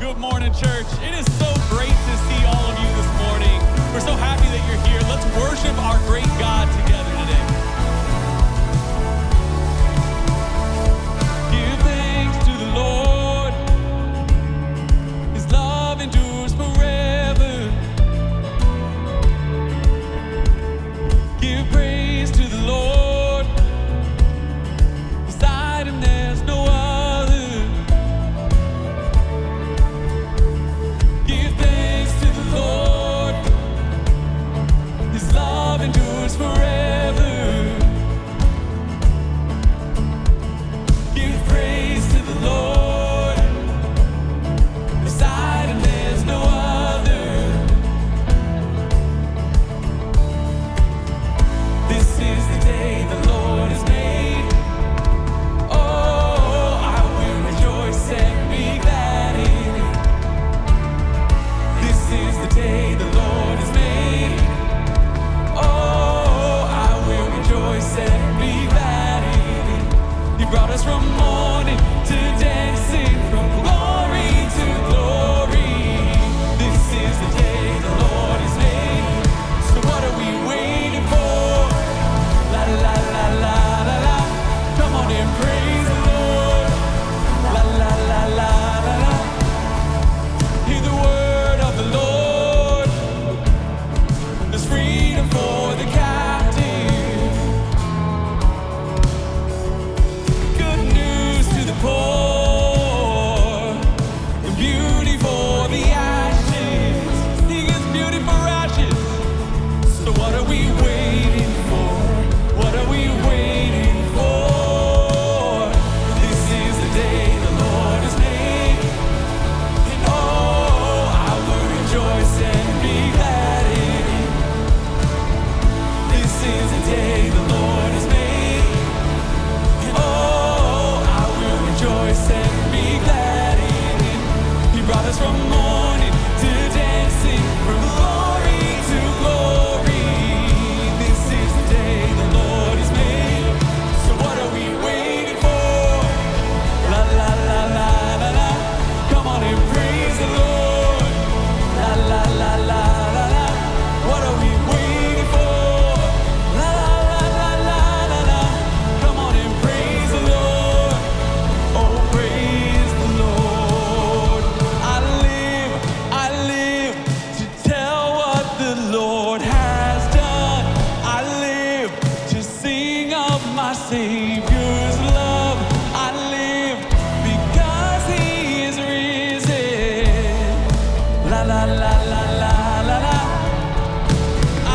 Good morning, church. It is so great to see all of you this morning. We're so happy that you're here. Let's worship our great God together today. Give thanks to the Lord. His love endures forever. Give praise to the Lord. Beside him there's no other. Give thanks to the Lord. His love endures forever. Give praise to the Lord. Beside him there's no other. This is the day the Lord has made. Oh, I will rejoice and be glad in it. This is the day the Lord has made. Oh, I will rejoice and be glad in it. He brought us from morning to dancing, from glory to glory. This is the day the Lord has made. So what are we waiting for? La la la la la la. Come on and praise the Lord. La la la la la la. Hear the word of the Lord. There's freedom for the captive. Good news to the poor. And beauty for the ashes. He gives beauty for ashes. So what are we waiting for? What are we waiting for? This is the day the Lord has made. And oh, I will rejoice and be glad in it. This is the day the Lord has made. And oh, I will rejoice and be glad in it. He brought us from morning to dancing, from glory to glory. This is the day the Lord has made. So what are we waiting for? La la la la la la. Come on and praise the Lord. La la la la la la. What are we waiting for? La la la la la la. Come on and praise the Lord. Oh, praise the Lord. I live to tell what the Lord has done. I live to sing of my Savior's love. I live because He is risen. La la la la la la la. I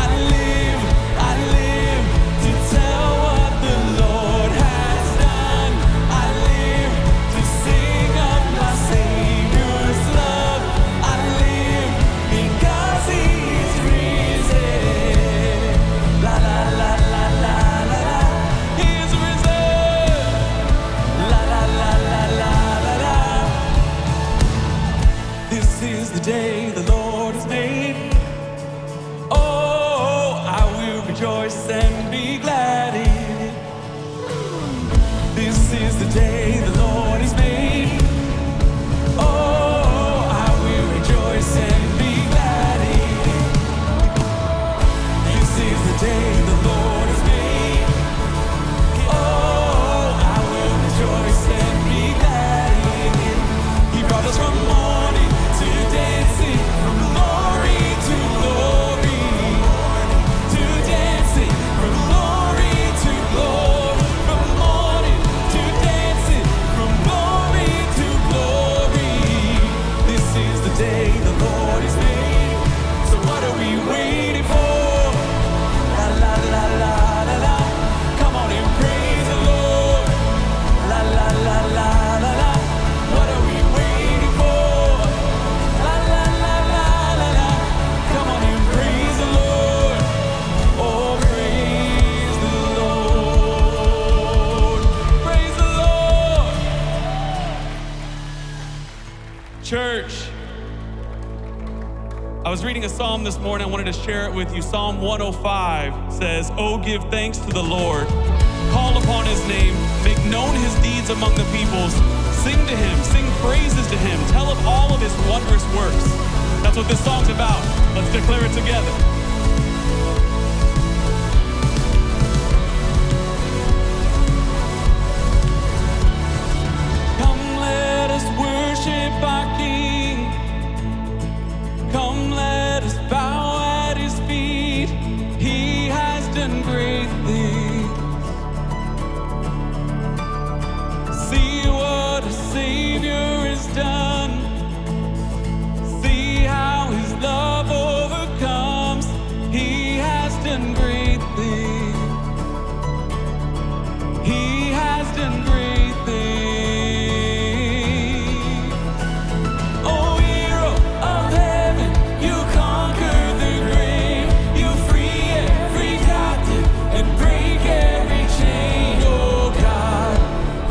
live to tell what the Lord has done. I live to sing of my Savior's love. I live because He is risen. La la la la la la la. He is risen. La la la la la la la. This is the day the Lord has made. Oh, I will rejoice and be glad in it. This is the day the Lord has made. Oh, I will rejoice and be glad in it. This is the day the Lord has made. Oh, I will rejoice and be glad in it. He brought us from morning to dancing, from glory to glory. To dancing, from glory to glory. From morning to dancing, from glory to glory. This is the day the Lord has made. So what are we waiting for? La la la la la la. Come on and praise the Lord. La la la la la la. What are we waiting for? La la la la la la. Come on and praise the Lord. Oh, praise the Lord. Praise the Lord. Church, I was reading a psalm this morning. I wanted to share it with you. Psalm 105 says, "Oh, give thanks to the Lord. Call upon his name. Make known his deeds among the peoples. Sing to him, sing praises to him, tell of all of his wondrous works. That's what this song's about. Let's declare it together. Come, let us worship our King. Come, let us bow at his feet. He has done great things. See what a Savior has done. See how his love overcomes. He has done great things. He has done great things. Oh, hero of heaven, you conquered the grave. You free every captive and break every chain. Oh God,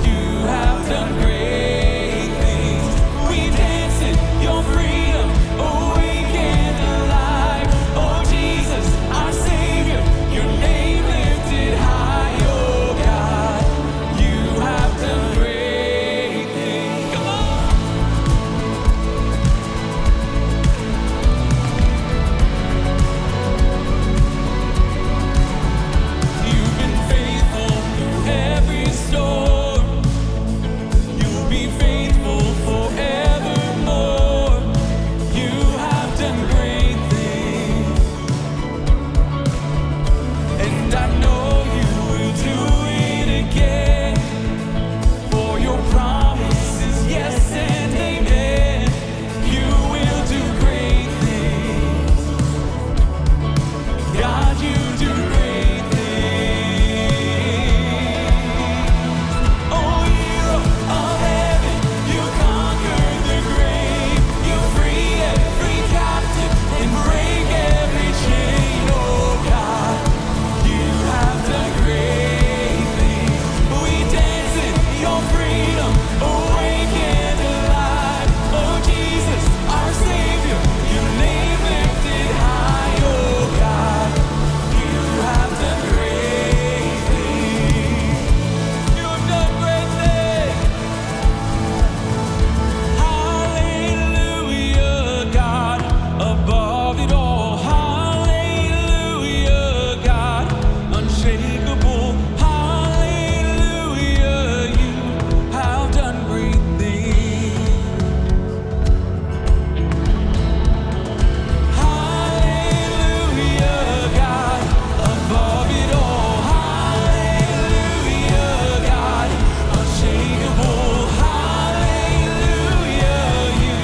you have done great things. We dance in your freedom, awake and alive. Oh Jesus, our Savior, your name lifted high. Oh God, you have done great things. Come on. You've been faithful through every storm. You'll be faithful forevermore. You have done great things, and I know you will do it again. For your promise is yes and amen. You will do great things. God, you do great things. Oh, hero of heaven, you conquered the grave. You free every captive and break every chain. Oh God, you have done great things. We dance in your freedom, awake and alive. Oh Jesus, our Savior, your name lifted high. Oh God, you have done great things. You have done great things. Hallelujah, God, above it all. Hallelujah, God, unshakable. Hallelujah, you have done great things. Hallelujah, God, above it all. Hallelujah, God, unshakable. Hallelujah, you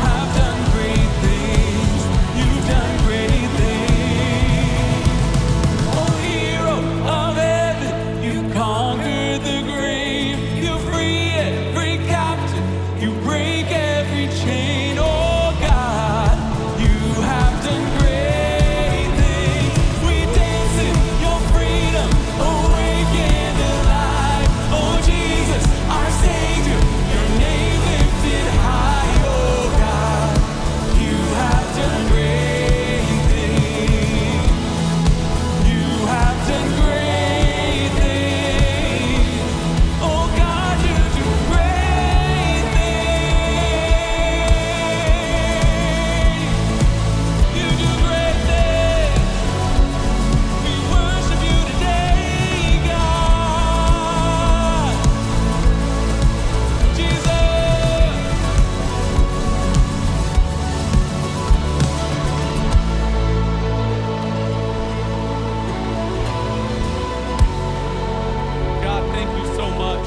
have done great things. You've done great things. Oh, hero of heaven, you conquered the grave. You free every captive. You break every chain. Oh God, you have done great things. We dance in your freedom, awake and alive. Oh Jesus, our Savior, your name lifted high. Oh God, you have done great things. You have done great things. Oh God, you do great things. You do great things. We worship you today, God. Jesus. God, thank you so much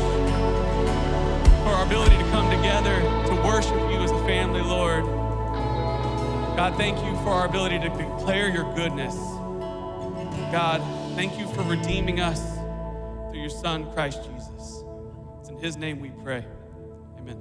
for our ability to come together to worship you as a family, Lord. God, thank you for our ability to declare your goodness. God, thank you for redeeming us through your Son, Christ Jesus. It's in his name we pray. Amen.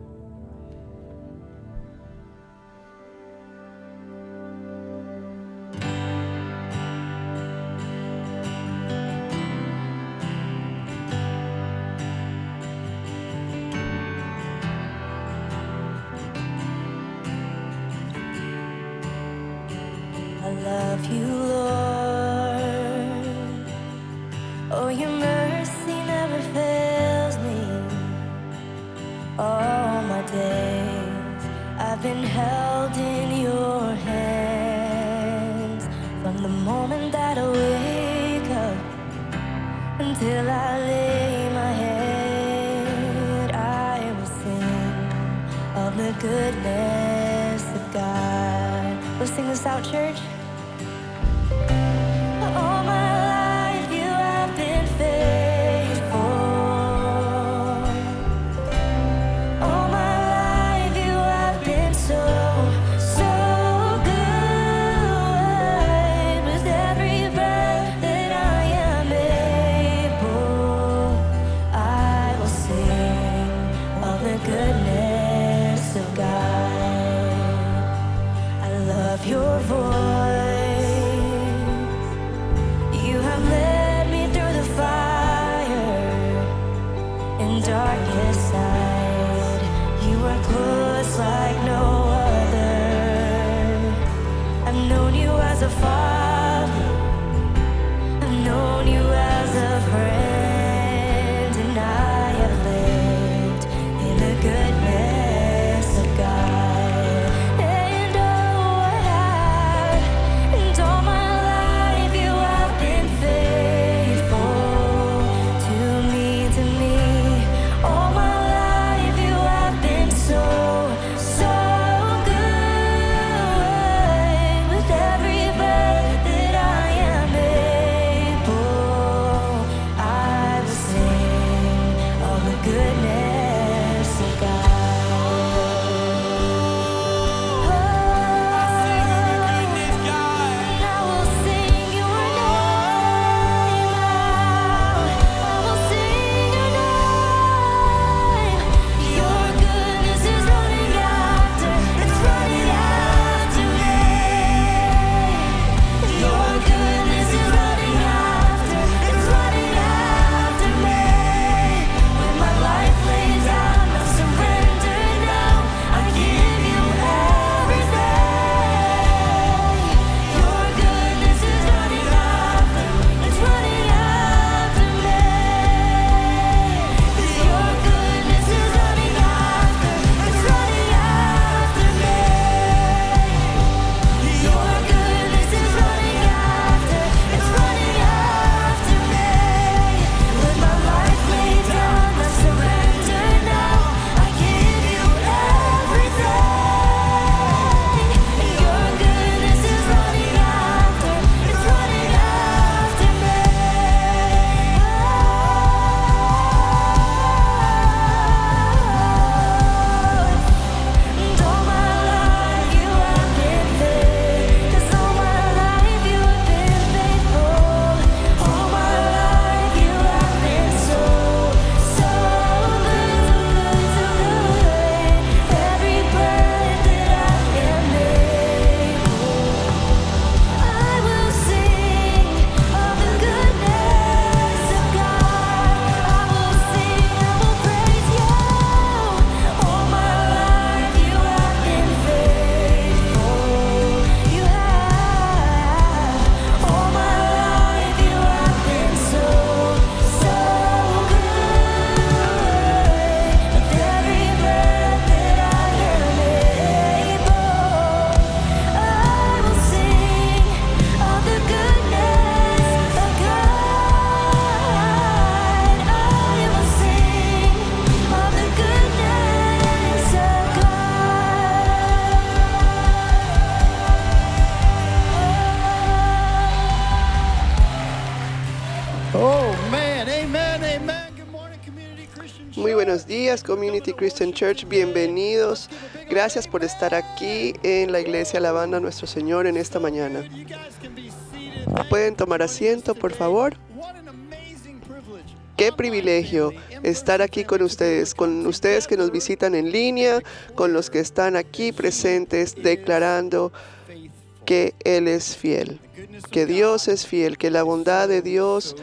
I love you, Lord. Oh, your mercy never fails me. Oh, I've been held in your hands from the moment that I wake up until I lay my head. I will sing of the goodness of God. Let's sing this out, church. All my life you have been faithful. All my life you have been so, so good. With every breath that I am able, I will sing of the goodness of God. I love your voice. You have led me through the fire in darkest night. You are close like no other. I've known you as a father. I've known you as a friend, and I have lived in the goodness of God. And oh, I have, and all my life you have been faithful to me, to me. All my life you have been so, so good. With every breath that I am able, I will sing of the goodness of God. I will sing your name out. I will sing your name. Your goodness is running after, it's running after me. Your goodness is running after, it's running after me. With my life laid down, I surrender now. I give you everything. Your goodness is running after, it's running after me. Your goodness is running after, it's running after me. Your goodness is running after, it's running after me. With my life laid down, I surrender now. I give you everything. Your goodness is running after, it's running after me. And all my life you have been faithful. 'Cause all my life you have been faithful. All my life you have been so, so good, so good. Every breath that I am able, I will sing of the goodness of God. I will sing, I will praise you. All my life you have been faithful. You have. All my life you have been so, so good. With every breath that I am able, I will sing of the goodness of God. I will sing of the goodness of God. Oh man, amen, amen. Good morning, Community Christian Church. Muy buenos días, Community Christian Church, bienvenidos. Gracias por estar aquí en la iglesia alabando a nuestro Señor en esta mañana. You guys can be seated. ¿Pueden tomar asiento, por favor? What an amazing privilege. Qué privilegio estar aquí con ustedes que nos visitan en línea, con los que están aquí presentes declarando que Él es fiel, que Dios es fiel, que la bondad de Dios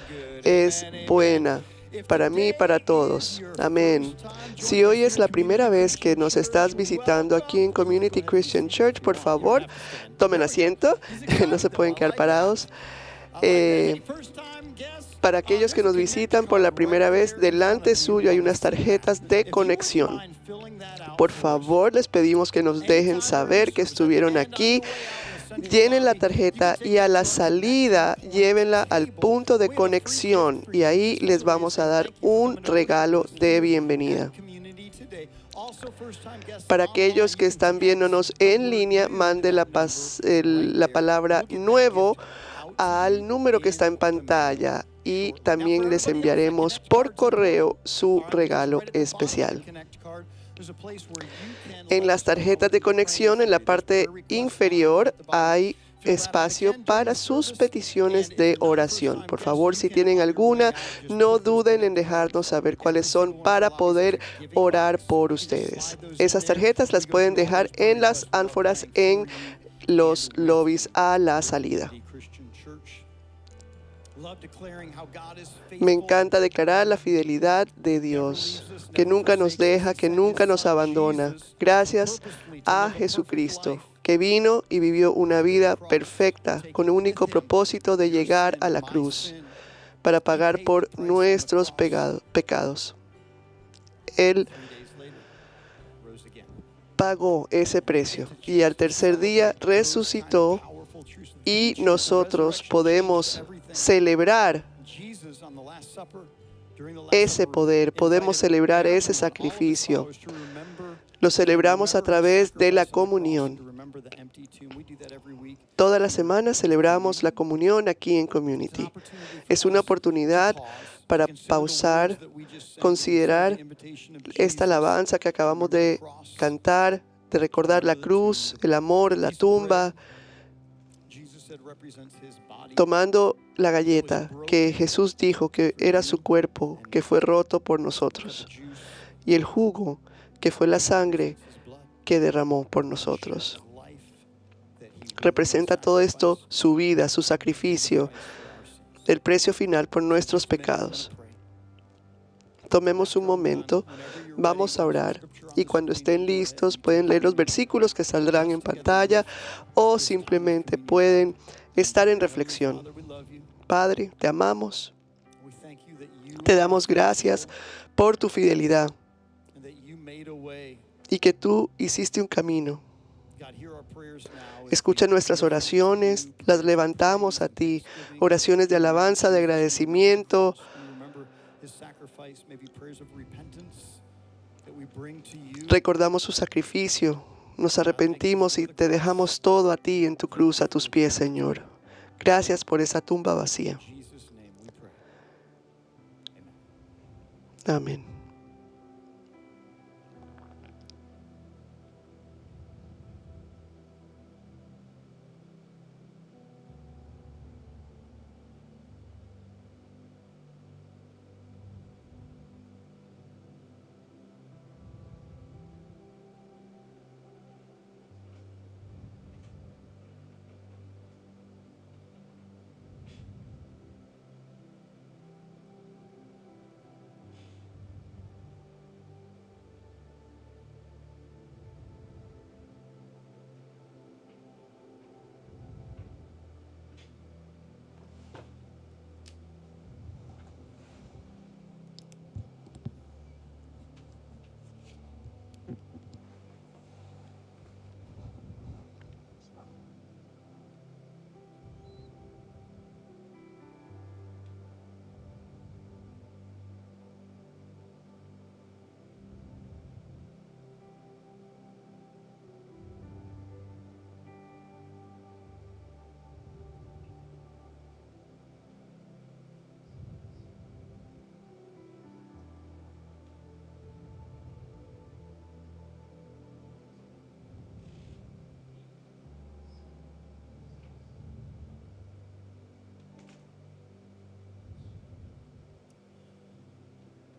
es buena para mí y para todos. Amén. Si hoy es la primera vez que nos estás visitando aquí en Community Christian Church, por favor, tomen asiento, no se pueden quedar parados. Para aquellos que nos visitan por la primera vez, delante suyo hay unas tarjetas de conexión. Por favor, les pedimos que nos dejen saber que estuvieron aquí. Llenen la tarjeta y a la salida llévenla al punto de conexión y ahí les vamos a dar un regalo de bienvenida. Para aquellos que están viéndonos en línea, mande la palabra nuevo al número que está en pantalla y también les enviaremos por correo su regalo especial. En las tarjetas de conexión, en la parte inferior, hay espacio para sus peticiones de oración. Por favor, si tienen alguna, no duden en dejarnos saber cuáles son para poder orar por ustedes. Esas tarjetas las pueden dejar en las ánforas en los lobbies a la salida. Me encanta declarar la fidelidad de Dios, que nunca nos deja, que nunca nos abandona. Gracias a Jesucristo, que vino y vivió una vida perfecta con el único propósito de llegar a la cruz para pagar por nuestros pecados. Él pagó ese precio y al tercer día resucitó y nosotros podemos celebrar ese poder, podemos celebrar ese sacrificio. Lo celebramos a través de la comunión. Toda la semana celebramos la comunión aquí en Community. Es una oportunidad para pausar, considerar esta alabanza que acabamos de cantar, de recordar la cruz, el amor, la tumba, tomando la galleta que Jesús dijo que era su cuerpo, que fue roto por nosotros, y el jugo, que fue la sangre que derramó por nosotros. Representa todo esto, su vida, su sacrificio, el precio final por nuestros pecados. Tomemos un momento, vamos a orar y cuando estén listos pueden leer los versículos que saldrán en pantalla o simplemente pueden estar en reflexión. Padre, te amamos, te damos gracias por tu fidelidad y que tú hiciste un camino. Escucha nuestras oraciones, las levantamos a ti, oraciones de alabanza, de agradecimiento. Recordamos su sacrificio, nos arrepentimos y te dejamos todo a ti en tu cruz, a tus pies, Señor. Gracias por esa tumba vacía. Amén.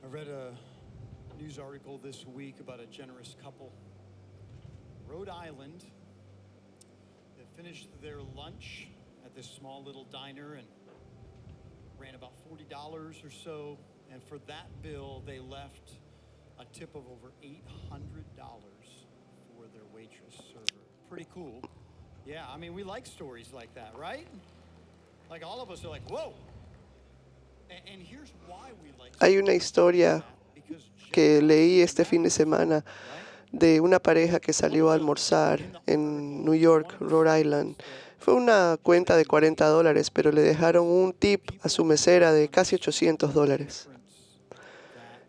I read a news article this week about a generous couple. Rhode Island, they finished their lunch at this small little diner and ran about $40 or so. And for that bill, they left a tip of over $800 for their waitress server. Pretty cool. Yeah, I mean, we like stories like that, right? Like all of us are like, whoa. And here's why we like Hay una historia because que leí este fin de semana de una pareja que salió a almorzar en New York, Rhode Island. Fue una cuenta de $40, pero le dejaron un tip a su mesera de casi $800.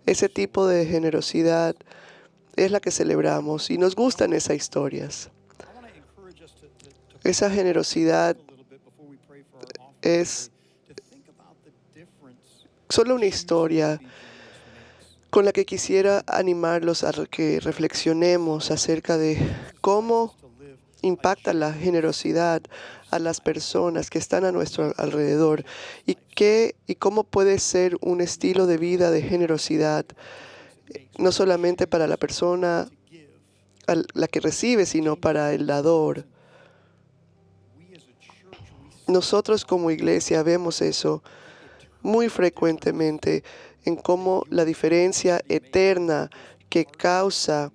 Ese tipo de generosidad es la que celebramos y nos gustan esas historias. I want to encourage us to Esa generosidad a little bit before we pray for our offering es to think about the difference solo una historia being generous makes. con la que quisiera animarlos a que reflexionemos acerca de cómo To live impacta la generosidad a las personas que están a nuestro alrededor y cómo puede ser un estilo de vida de generosidad, no solamente para la persona a la que recibe, sino para el dador. we as a church we Nosotros como iglesia vemos eso muy frecuentemente en cómo la diferencia eterna que causa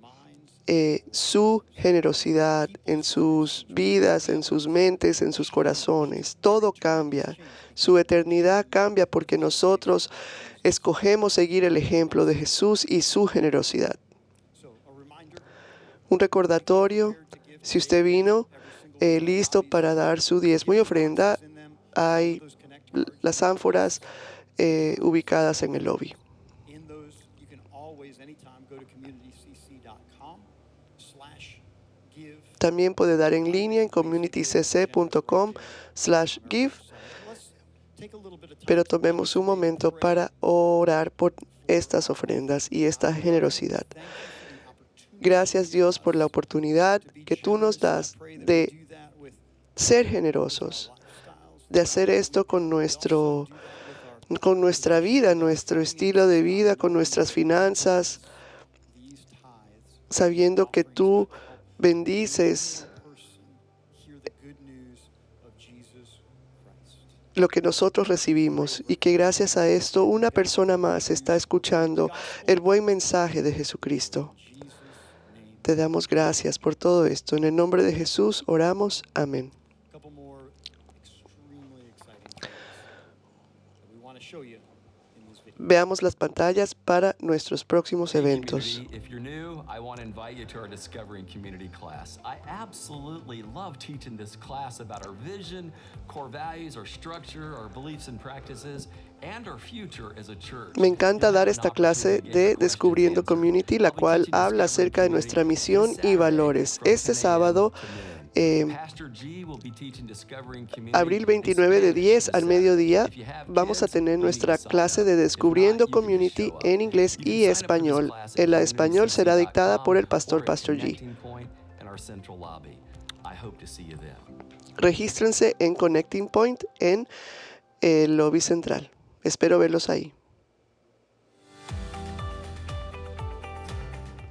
su generosidad en sus vidas, en sus mentes, en sus corazones. Todo cambia. Su eternidad cambia porque nosotros escogemos seguir el ejemplo de Jesús y su generosidad. so a reminder Un recordatorio, si usted vino listo para dar su diezmo y ofrenda, in them hay those connect cards. las ánforas ubicadas en el lobby. In those you can always anytime go to communitycc.com/give. También puede dar en línea en communitycc.com/give, Let's take a little bit of time pero tomemos un momento para orar por estas ofrendas y esta generosidad. Gracias, Dios, por la oportunidad que tú nos das de do that with ser generosos, lifestyles, de hacer esto con nuestra vida, nuestro estilo de vida, con nuestras finanzas, these tithes. sabiendo que tú bendices Person hear the good news of Jesus Christ. lo que nosotros recibimos y que gracias a esto una persona más está escuchando el buen mensaje de Jesucristo. Jesus' name. Te damos gracias por todo esto. En el nombre de Jesús oramos. Amén. A couple more extremely exciting things that we want to show you in this video. Veamos las pantallas para nuestros próximos Hey, eventos. community, if you're new, I want to invite you to our Discovering Community class. I absolutely love teaching this class about our vision, core values, our structure, our beliefs and practices, and our future as a church. Me encanta You'll dar have esta an clase opportunity to de get questions Descubriendo answered. Community, la I'll be cual teaching habla Discovering acerca de nuestra Community misión this y Saturday valores. from Este 10 sábado, to noon. Pastor G will be teaching Discovering Community abril in 29 de Spanish 10 this al Saturday. mediodía, If you have vamos a kids, tener you need nuestra to sign clase up. de If not, Descubriendo you can just Community show up. en inglés You can y sign up for this español. class at En la español será dictada por el pastor communitycc.com or at Pastor G. Connecting Point in our central lobby. I hope to see you then. Regístrense en Connecting Point en el lobby central. Espero verlos ahí.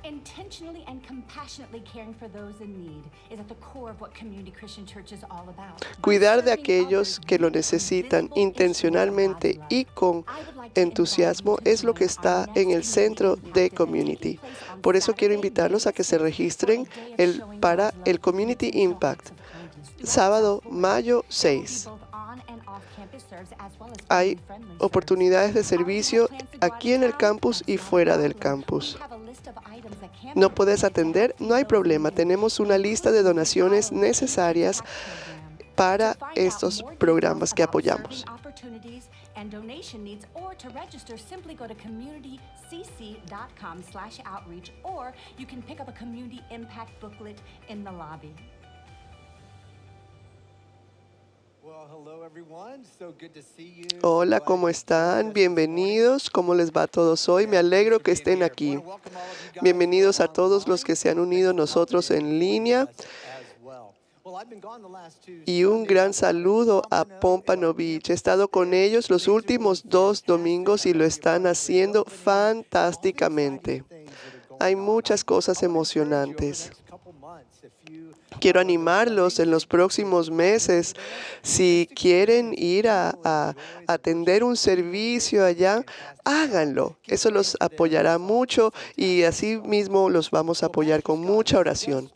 Intentionally and compassionately caring for those in need is at the core of what Community Christian Church is all about. By Cuidar de serving aquellos others que lo using necesitan visible intencionalmente instruments of God's y love, con I would like to entusiasmo invite you es to lo que join está our en el next centro Community de Impact event Community. taking place on Por eso quiero Saturday, invitarlos a que se May 6th, registren for a day of showing para God's love el through Community intentional Impact, acts of kindness throughout sábado, South Florida. mayo There will be 6. both on and off campus serves as well as Hay family-friendly serves. oportunidades de Are you servicio planning to go out aquí of en el town? campus y That's not a fuera del problem. campus. We have a list of items that can No be puedes donated to atender, help feed no hay those in problema. need, Tenemos una lista de including donaciones the Child necesarias Impact Program. para To find out estos more programas details que about apoyamos. serving opportunities and donation needs, or to register, simply go to communitycc.com/outreach, or you can pick up a Community Impact booklet in the lobby. Well, hello everyone. So good to see you. Hola, Glad ¿cómo you joined us están? this Bienvenidos. ¿Cómo les va a todos hoy? Me alegro que estén aquí. morning. Welcome all of you guys Bienvenidos who a are todos los online. que se han unido a Thanks for nosotros popping in en and línea. joining us as well. Well, I've been gone the last two Y un Sundays. gran I've been down in saludo a Pompano Pompano at our Beach. He campus estado con there. ellos los Things are going últimos 2 fantastic. domingos y I lo hope you're están part of the haciendo opening and all the fantásticamente. exciting things that are going Hay on. muchas cosas I wanna encourage you over the emocionantes. next couple months, if you Quiero have those animarlos en Sundays, los próximos meses. Si quieren ir a atender un servicio allá, háganlo. Eso los apoyará mucho y así mismo los vamos a apoyar con mucha oración.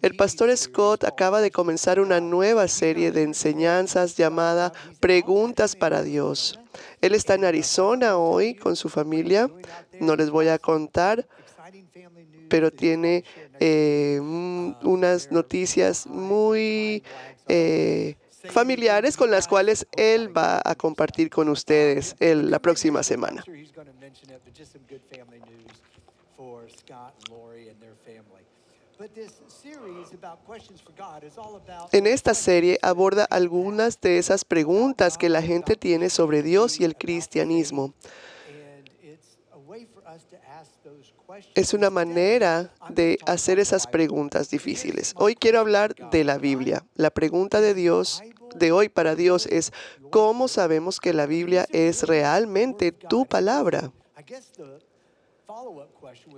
El pastor Scott acaba de comenzar una nueva serie de enseñanzas llamada Preguntas para Dios. Él está en Arizona hoy con su familia. No les voy a contar, pero tiene unas noticias muy familiares con las cuales él va a compartir con ustedes la próxima semana. En esta serie aborda algunas de esas preguntas que la gente tiene sobre Dios y el cristianismo. Es una manera de hacer esas preguntas difíciles. Hoy quiero hablar de la Biblia. La pregunta de Dios, de hoy para Dios, es ¿cómo sabemos que la Biblia es realmente tu palabra?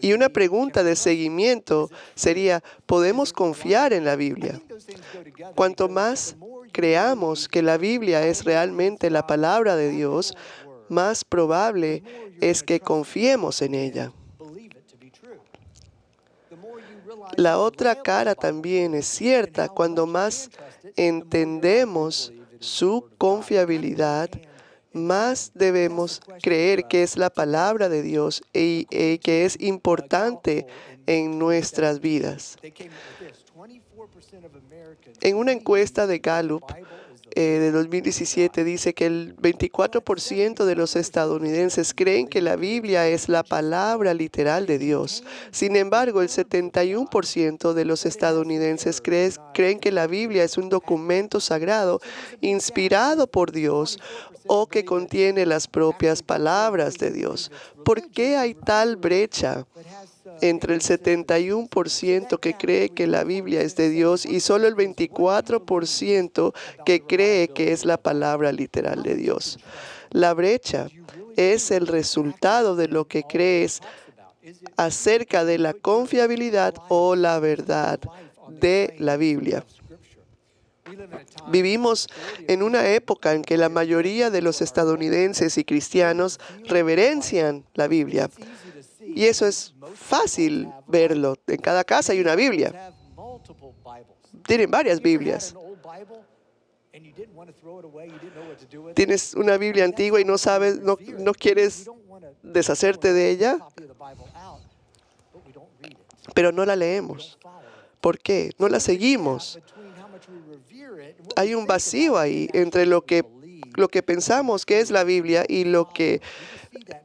Y una pregunta de seguimiento sería, ¿podemos confiar en la Biblia? Cuanto más creamos que la Biblia es realmente la palabra de Dios, más probable es que confiemos en ella. La otra cara también es cierta. Cuando más entendemos su confiabilidad, más debemos creer que es la palabra de Dios y que es importante en nuestras vidas. En una encuesta de Gallup de 2017 dice que el 24% de los estadounidenses creen que la Biblia es la palabra literal de Dios. Sin embargo, el 71% de los estadounidenses creen que la Biblia es un documento sagrado inspirado por Dios o que contiene las propias palabras de Dios. ¿Por qué hay tal brecha entre el 71% que cree que la Biblia es de Dios y solo el 24% que cree que es la palabra literal de Dios? La brecha es el resultado de lo que crees acerca de la confiabilidad o la verdad de la Biblia. Vivimos en una época en que la mayoría de los estadounidenses y cristianos reverencian la Biblia. Y eso es fácil verlo. En cada casa hay una Biblia. Tienen varias Biblias. Tienes una Biblia antigua y no sabes, no quieres deshacerte de ella, pero no la leemos. ¿Por qué? No la seguimos. Hay un vacío ahí entre lo que pensamos que es la Biblia y lo que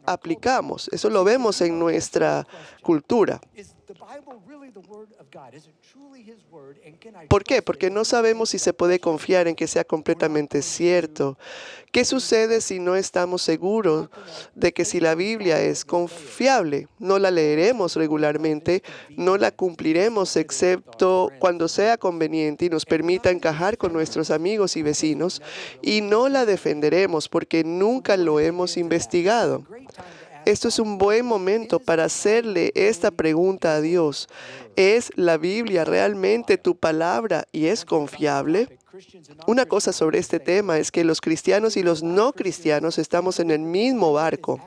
aplicamos. Eso lo vemos en nuestra cultura. ¿Por qué? Porque no sabemos si se puede confiar en que sea completamente cierto. ¿Qué sucede si no estamos seguros de que si la Biblia es confiable? No la leeremos regularmente, no la cumpliremos excepto cuando sea conveniente y nos permita encajar con nuestros amigos y vecinos, y no la defenderemos porque nunca lo hemos investigado. Esto es un buen momento para hacerle esta pregunta a Dios. ¿Es la Biblia realmente tu palabra y es confiable? Una cosa sobre este tema es que los cristianos y los no cristianos estamos en el mismo barco.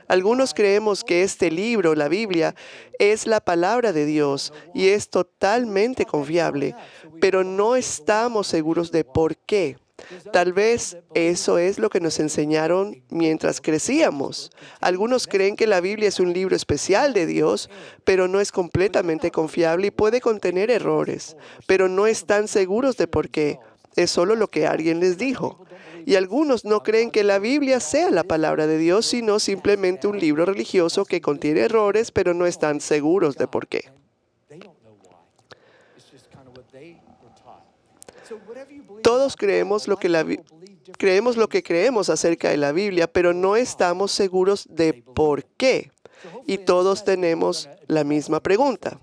Algunos creemos que este libro, la Biblia, es la palabra de Dios y es totalmente confiable, pero no estamos seguros de por qué. Tal vez eso es lo que nos enseñaron mientras crecíamos. Algunos creen que la Biblia es un libro especial de Dios, pero no es completamente confiable y puede contener errores, pero no están seguros de por qué. Es solo lo que alguien les dijo. Y algunos no creen que la Biblia sea la palabra de Dios, sino simplemente un libro religioso que contiene errores, pero no están seguros de por qué. Todos creemos lo que creemos acerca de la Biblia, pero no estamos seguros de por qué. Y todos tenemos la misma pregunta.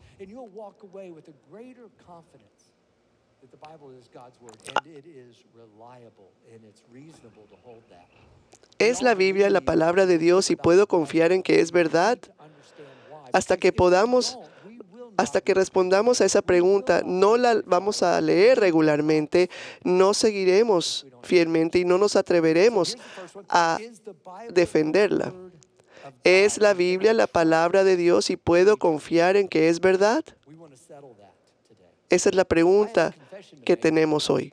¿Es la Biblia la palabra de Dios y puedo confiar en que es verdad? Hasta que respondamos a esa pregunta, no la vamos a leer regularmente, no seguiremos fielmente y no nos atreveremos a defenderla. ¿Es la Biblia la palabra de Dios y puedo confiar en que es verdad? Esa es la pregunta que tenemos hoy.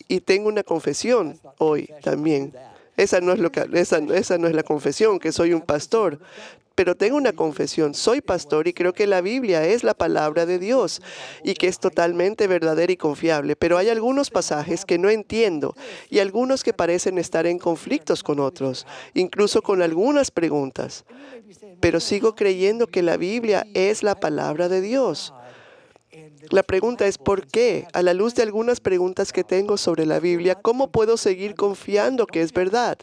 Y tengo una confesión hoy también. esa no es la confesión, que soy un pastor. Pero tengo una confesión, soy pastor y creo que la Biblia es la palabra de Dios y que es totalmente verdadera y confiable. Pero hay algunos pasajes que no entiendo y algunos que parecen estar en conflictos con otros, incluso con algunas preguntas. Pero sigo creyendo que la Biblia es la palabra de Dios. La pregunta es ¿por qué? A la luz de algunas preguntas que tengo sobre la Biblia, ¿cómo puedo seguir confiando que es verdad?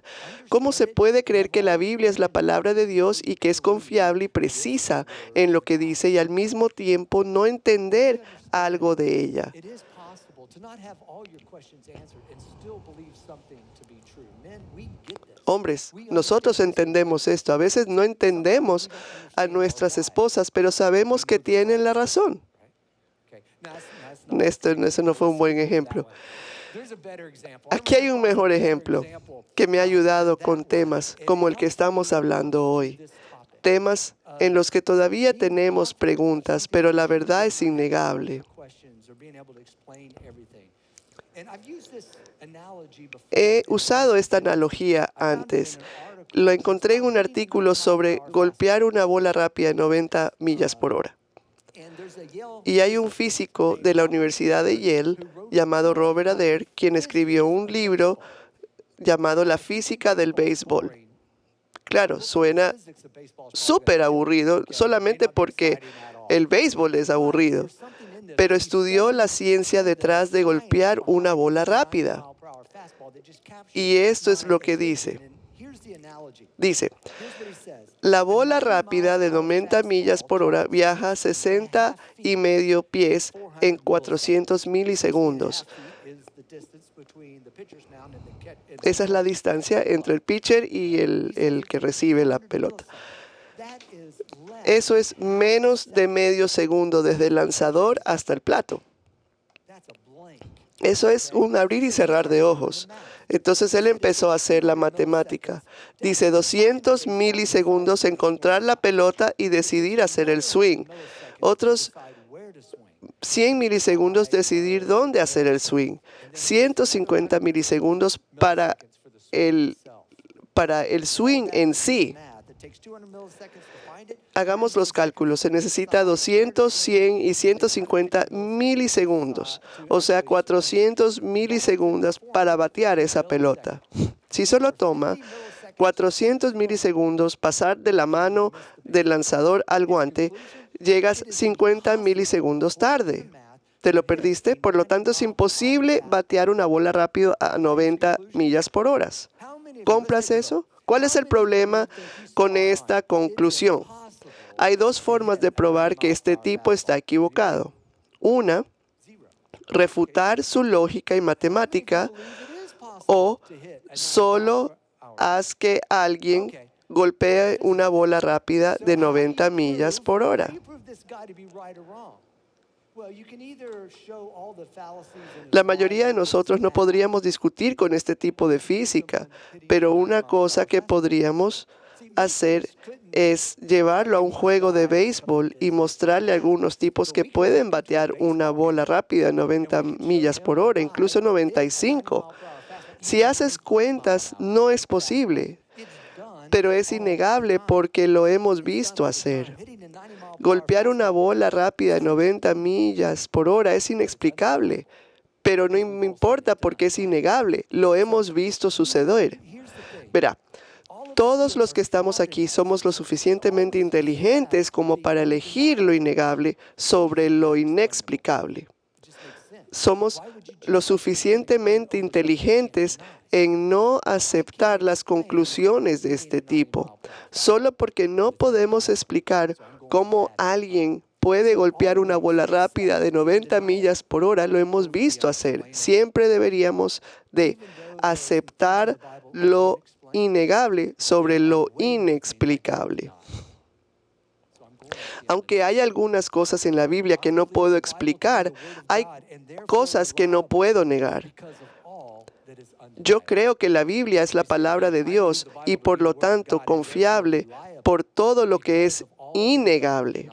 ¿Cómo se puede creer que la Biblia es la palabra de Dios y que es confiable y precisa en lo que dice y al mismo tiempo no entender algo de ella? It is possible to not have all your questions answered and still believe something to be true. Men, we get this. Hombres, nosotros entendemos esto. A veces no entendemos a nuestras esposas, pero sabemos que tienen la razón. Okay. Now, that's not Eso no fue un buen ejemplo. There's a better example. Aquí hay un mejor ejemplo que me ha ayudado con temas como el que estamos hablando hoy. Temas en los que todavía tenemos preguntas, pero la verdad es innegable. Questions or being able to explain everything. And I've used this analogy before. He usado esta analogía antes. Lo encontré en un artículo sobre golpear una bola rápida de 90 millas por hora. And there's a Yale Y hay un físico de la Universidad de Yale llamado Robert Adair, quien escribió un libro llamado La física del béisbol. Claro, suena physics of baseball. súper aburrido solamente porque el béisbol es aburrido, pero estudió la ciencia detrás de golpear una bola rápida. Y esto es lo que dice. Here's the analogy. Dice, Here's what he says. la bola rápida de 90 millas por hora viaja a 60 y medio pies en 400 milisegundos. Is the distance between the pitcher's mound and the catch. Esa es la distancia entre el pitcher y el que recibe la pelota. That is less. Eso es menos de medio segundo desde el lanzador hasta el plato. That's a blank. Eso es un abrir y cerrar de ojos. Entonces él empezó a hacer la matemática. Dice 200 milisegundos encontrar la pelota y decidir hacer el swing. Otros Decide where to swing. 100 milisegundos decidir dónde hacer el swing. 150 milisegundos para el swing en sí. Math. It takes 200 milliseconds to find it. Hagamos los cálculos. Se necesita 200, 100 y 150 milisegundos. O sea, 400 milisegundos para batear esa pelota. Si solo toma 400 milisegundos pasar de la mano del lanzador al guante, llegas 50 milisegundos tarde. Te lo perdiste, por lo tanto es imposible batear una bola rápido a 90 millas por hora. ¿Compras eso? ¿Cuál es el problema con esta conclusión? Hay dos formas de probar que este tipo está equivocado. Una, refutar su lógica y matemática, o solo haz que alguien golpee una bola rápida de 90 millas por hora. You prove this guy to be right or wrong. Well, you can either show all the fallacies and La mayoría de nosotros no podríamos discutir con este tipo de física, pero una cosa que podríamos hacer es llevarlo a un juego de béisbol y mostrarle a algunos tipos que pueden batear una bola rápida a 90 millas por hora, incluso 95. Si haces cuentas, no es posible, pero es innegable porque lo hemos visto hacer. Golpear una bola rápida a 90 millas por hora es inexplicable, pero no me importa porque es innegable. Lo hemos visto suceder. Verá, todos los que estamos aquí somos lo suficientemente inteligentes como para elegir lo innegable sobre lo inexplicable. Somos lo suficientemente inteligentes en no aceptar las conclusiones de este tipo, solo porque no podemos explicar cómo alguien puede golpear una bola rápida de 90 millas por hora, lo hemos visto hacer. Siempre deberíamos de aceptar lo innegable sobre lo inexplicable. Aunque hay algunas cosas en la Biblia que no puedo explicar, hay cosas que no puedo negar. Yo creo que la Biblia es la palabra de Dios y por lo tanto confiable por todo lo que es innegable.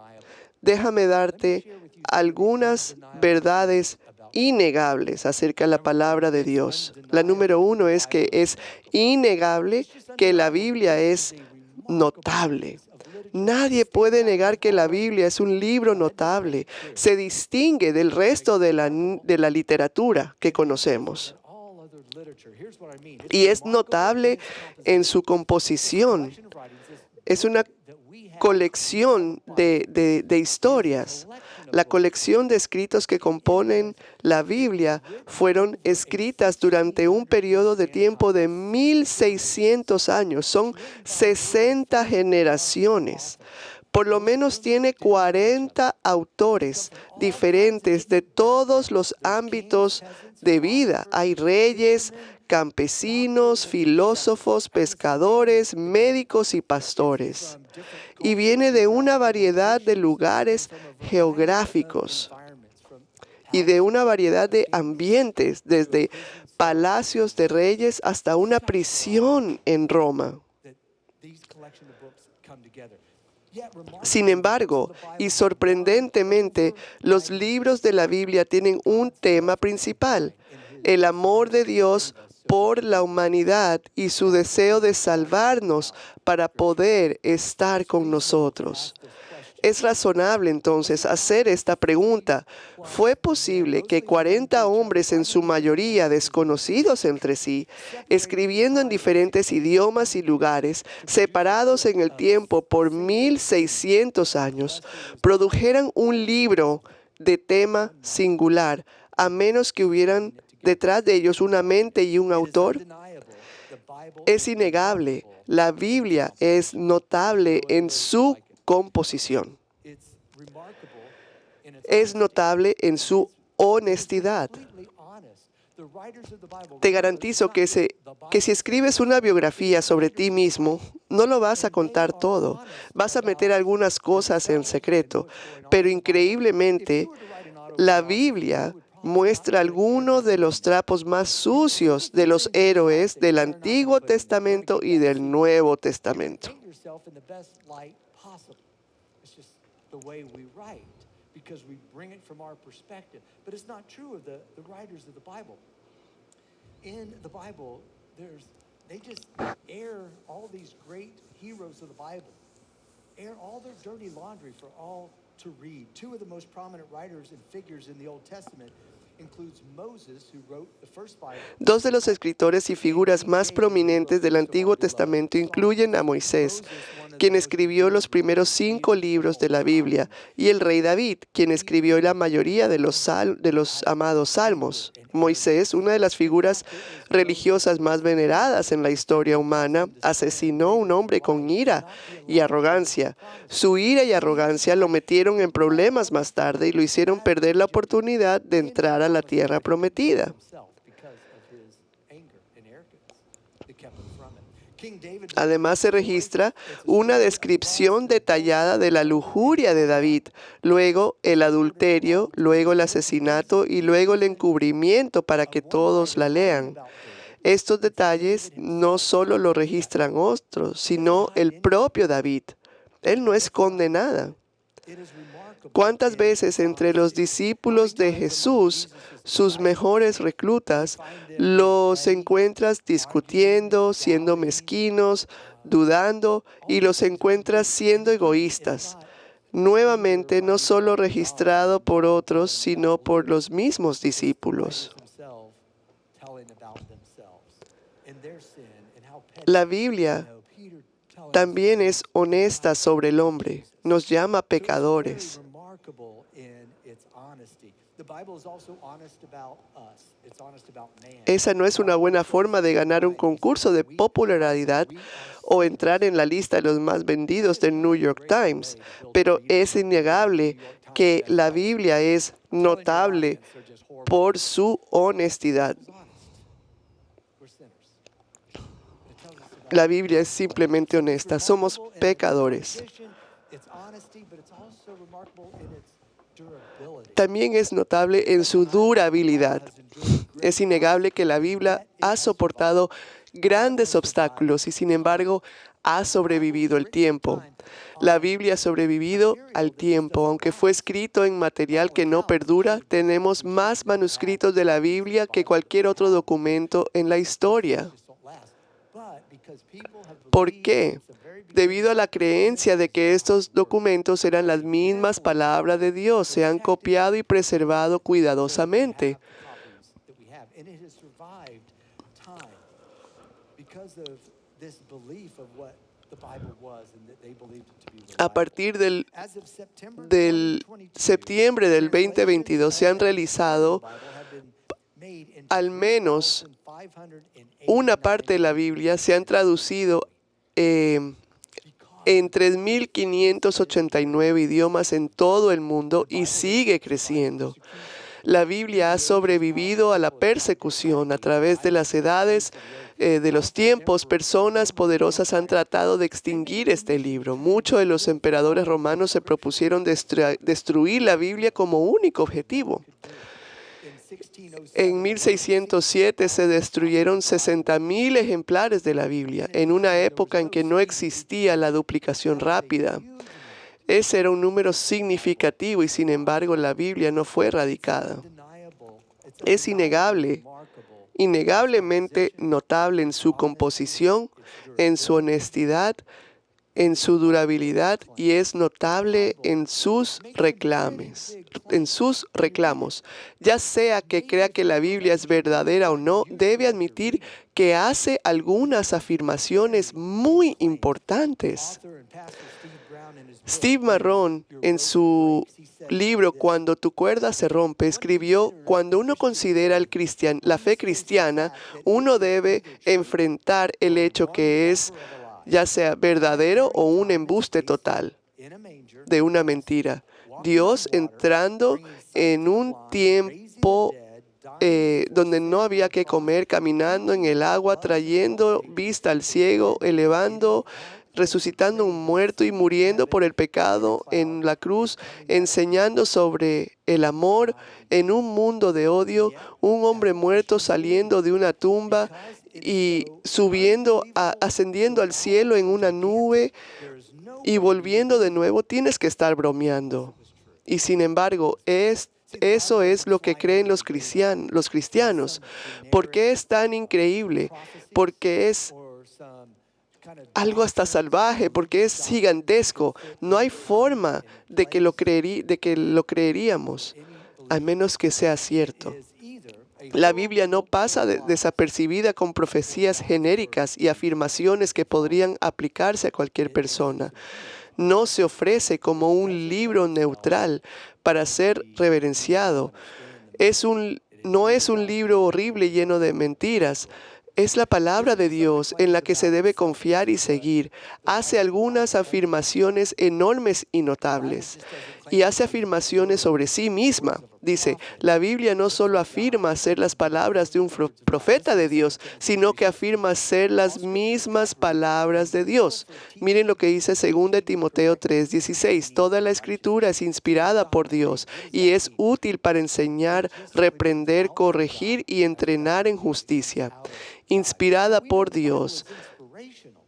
Déjame darte algunas verdades innegables acerca de la palabra de Dios. La número uno es que es innegable que la Biblia es notable. Nadie puede negar que la Biblia es un libro notable. Se distingue del resto de la literatura que conocemos. Y es notable en su composición. Es una colección de historias. La colección de escritos que componen la Biblia fueron escritas durante un periodo de tiempo de 1600 años. Son 60 generaciones. Por lo menos tiene 40 autores diferentes de todos los ámbitos de vida. Hay reyes, campesinos, filósofos, pescadores, médicos y pastores. Y viene de una variedad de lugares geográficos y de una variedad de ambientes, desde palacios de reyes hasta una prisión en Roma. Sin embargo, y sorprendentemente, los libros de la Biblia tienen un tema principal: el amor de Dios por la humanidad y su deseo de salvarnos para poder estar con nosotros. Es razonable entonces hacer esta pregunta: ¿fue posible que 40 hombres, en su mayoría desconocidos entre sí, escribiendo en diferentes idiomas y lugares, separados en el tiempo por 1600 años, produjeran un libro de tema singular, a menos que hubieran detrás de ellos una mente y un autor? Es innegable. La Biblia es notable en su composición. Es notable en su honestidad. Te garantizo que si escribes una biografía sobre ti mismo, no lo vas a contar todo. Vas a meter algunas cosas en secreto. Pero increíblemente, la Biblia muestra algunos de los trapos más sucios de los héroes del Antiguo Testamento y del Nuevo Testamento. Because we bring it from our perspective. But it's not true of the writers of the Bible. In the Bible, they just air all these great heroes of the Bible, air all their dirty laundry for all to read. Two of the most prominent writers and figures in the Old Testament includes Moses, who wrote the first Bible. Dos de los escritores y figuras más prominentes del Antiguo Testamento incluyen a Moisés, quien escribió los primeros 5 libros de la Biblia, y el rey David, quien escribió la mayoría de los amados salmos. Moisés, una de las figuras religiosas más veneradas en la historia humana, asesinó a un hombre con ira y arrogancia. Su ira y arrogancia lo metieron en problemas más tarde y lo hicieron perder la oportunidad de entrar a la tierra prometida. Además, se registra una descripción detallada de la lujuria de David, luego el adulterio, luego el asesinato y luego el encubrimiento para que todos la lean. Estos detalles no solo lo registran otros, sino el propio David. Él no esconde nada. ¿Cuántas veces entre los discípulos de Jesús, sus mejores reclutas, los encuentras discutiendo, siendo mezquinos, dudando, y los encuentras siendo egoístas? Nuevamente, no solo registrado por otros, sino por los mismos discípulos. La Biblia también es honesta sobre el hombre. Nos llama pecadores. Esa no es una buena forma de ganar un concurso de popularidad o entrar en la lista de los más vendidos del New York Times, pero es innegable que la Biblia es notable por su honestidad. La Biblia es simplemente honesta. Somos pecadores. También es notable en su durabilidad. Es innegable que la Biblia ha soportado grandes obstáculos y sin embargo ha sobrevivido el tiempo. La Biblia ha sobrevivido al tiempo. Aunque fue escrito en material que no perdura, tenemos más manuscritos de la Biblia que cualquier otro documento en la historia. ¿Por qué? Debido a la creencia de que estos documentos eran las mismas palabras de Dios, se han copiado y preservado cuidadosamente. A partir del septiembre del 2022 se han realizado al menos una parte de la Biblia, se han traducido en 3.589 idiomas en todo el mundo y sigue creciendo. La Biblia ha sobrevivido a la persecución a través de las edades, de los tiempos. Personas poderosas han tratado de extinguir este libro. Muchos de los emperadores romanos se propusieron destruir la Biblia como único objetivo. En 1607 se destruyeron 60.000 ejemplares de la Biblia, en una época en que no existía la duplicación rápida. Ese era un número significativo y sin embargo la Biblia no fue erradicada. Es innegablemente notable en su composición, en su honestidad, en su durabilidad y es notable en sus reclamos. Ya sea que crea que la Biblia es verdadera o no, debe admitir que hace algunas afirmaciones muy importantes. Steve Marron, en su libro Cuando tu cuerda se rompe, escribió: cuando uno considera la fe cristiana, uno debe enfrentar el hecho que es ya sea verdadero o un embuste total de una mentira. Dios entrando en un tiempo donde no había que comer, caminando en el agua, trayendo vista al ciego, resucitando un muerto y muriendo por el pecado en la cruz, enseñando sobre el amor en un mundo de odio, un hombre muerto saliendo de una tumba y ascendiendo al cielo en una nube y volviendo de nuevo. Tienes que estar bromeando. Y sin embargo, eso es lo que creen los cristianos. ¿Por qué es tan increíble? Porque es algo hasta salvaje, porque es gigantesco. No hay forma de que lo creeríamos, a menos que sea cierto. La Biblia no pasa desapercibida con profecías genéricas y afirmaciones que podrían aplicarse a cualquier persona. No se ofrece como un libro neutral para ser reverenciado. No es un libro horrible lleno de mentiras. Es la palabra de Dios en la que se debe confiar y seguir. Hace algunas afirmaciones enormes y notables. Y hace afirmaciones sobre sí misma. Dice, la Biblia no solo afirma ser las palabras de un profeta de Dios, sino que afirma ser las mismas palabras de Dios. Miren lo que dice 2 Timoteo 3:16. Toda la Escritura es inspirada por Dios y es útil para enseñar, reprender, corregir y entrenar en justicia. Inspirada por Dios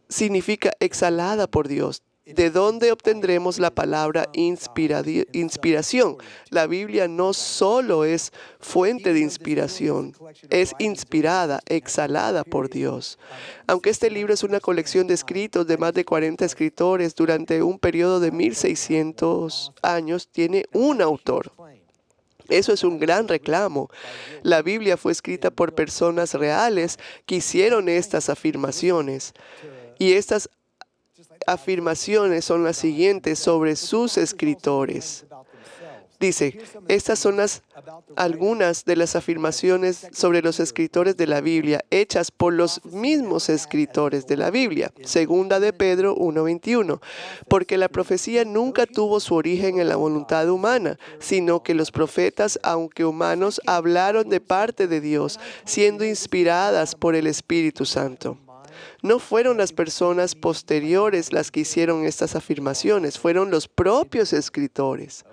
significa exhalada por Dios. ¿De dónde obtendremos la palabra inspiración? La Biblia no solo es fuente de inspiración, es inspirada, exhalada por Dios. Aunque este libro es una colección de escritos de más de 40 escritores durante un periodo de 1600 años, tiene un autor. Eso es un gran reclamo. La Biblia fue escrita por personas reales que hicieron estas afirmaciones. Y estas afirmaciones son las siguientes sobre sus escritores. Dice, estas son algunas de las afirmaciones sobre los escritores de la Biblia, hechas por los mismos escritores de la Biblia. Segunda de Pedro 1:21. Porque la profecía nunca tuvo su origen en la voluntad humana, sino que los profetas, aunque humanos, hablaron de parte de Dios, siendo inspiradas por el Espíritu Santo. No fueron las personas posteriores las que hicieron estas afirmaciones, fueron los propios escritores.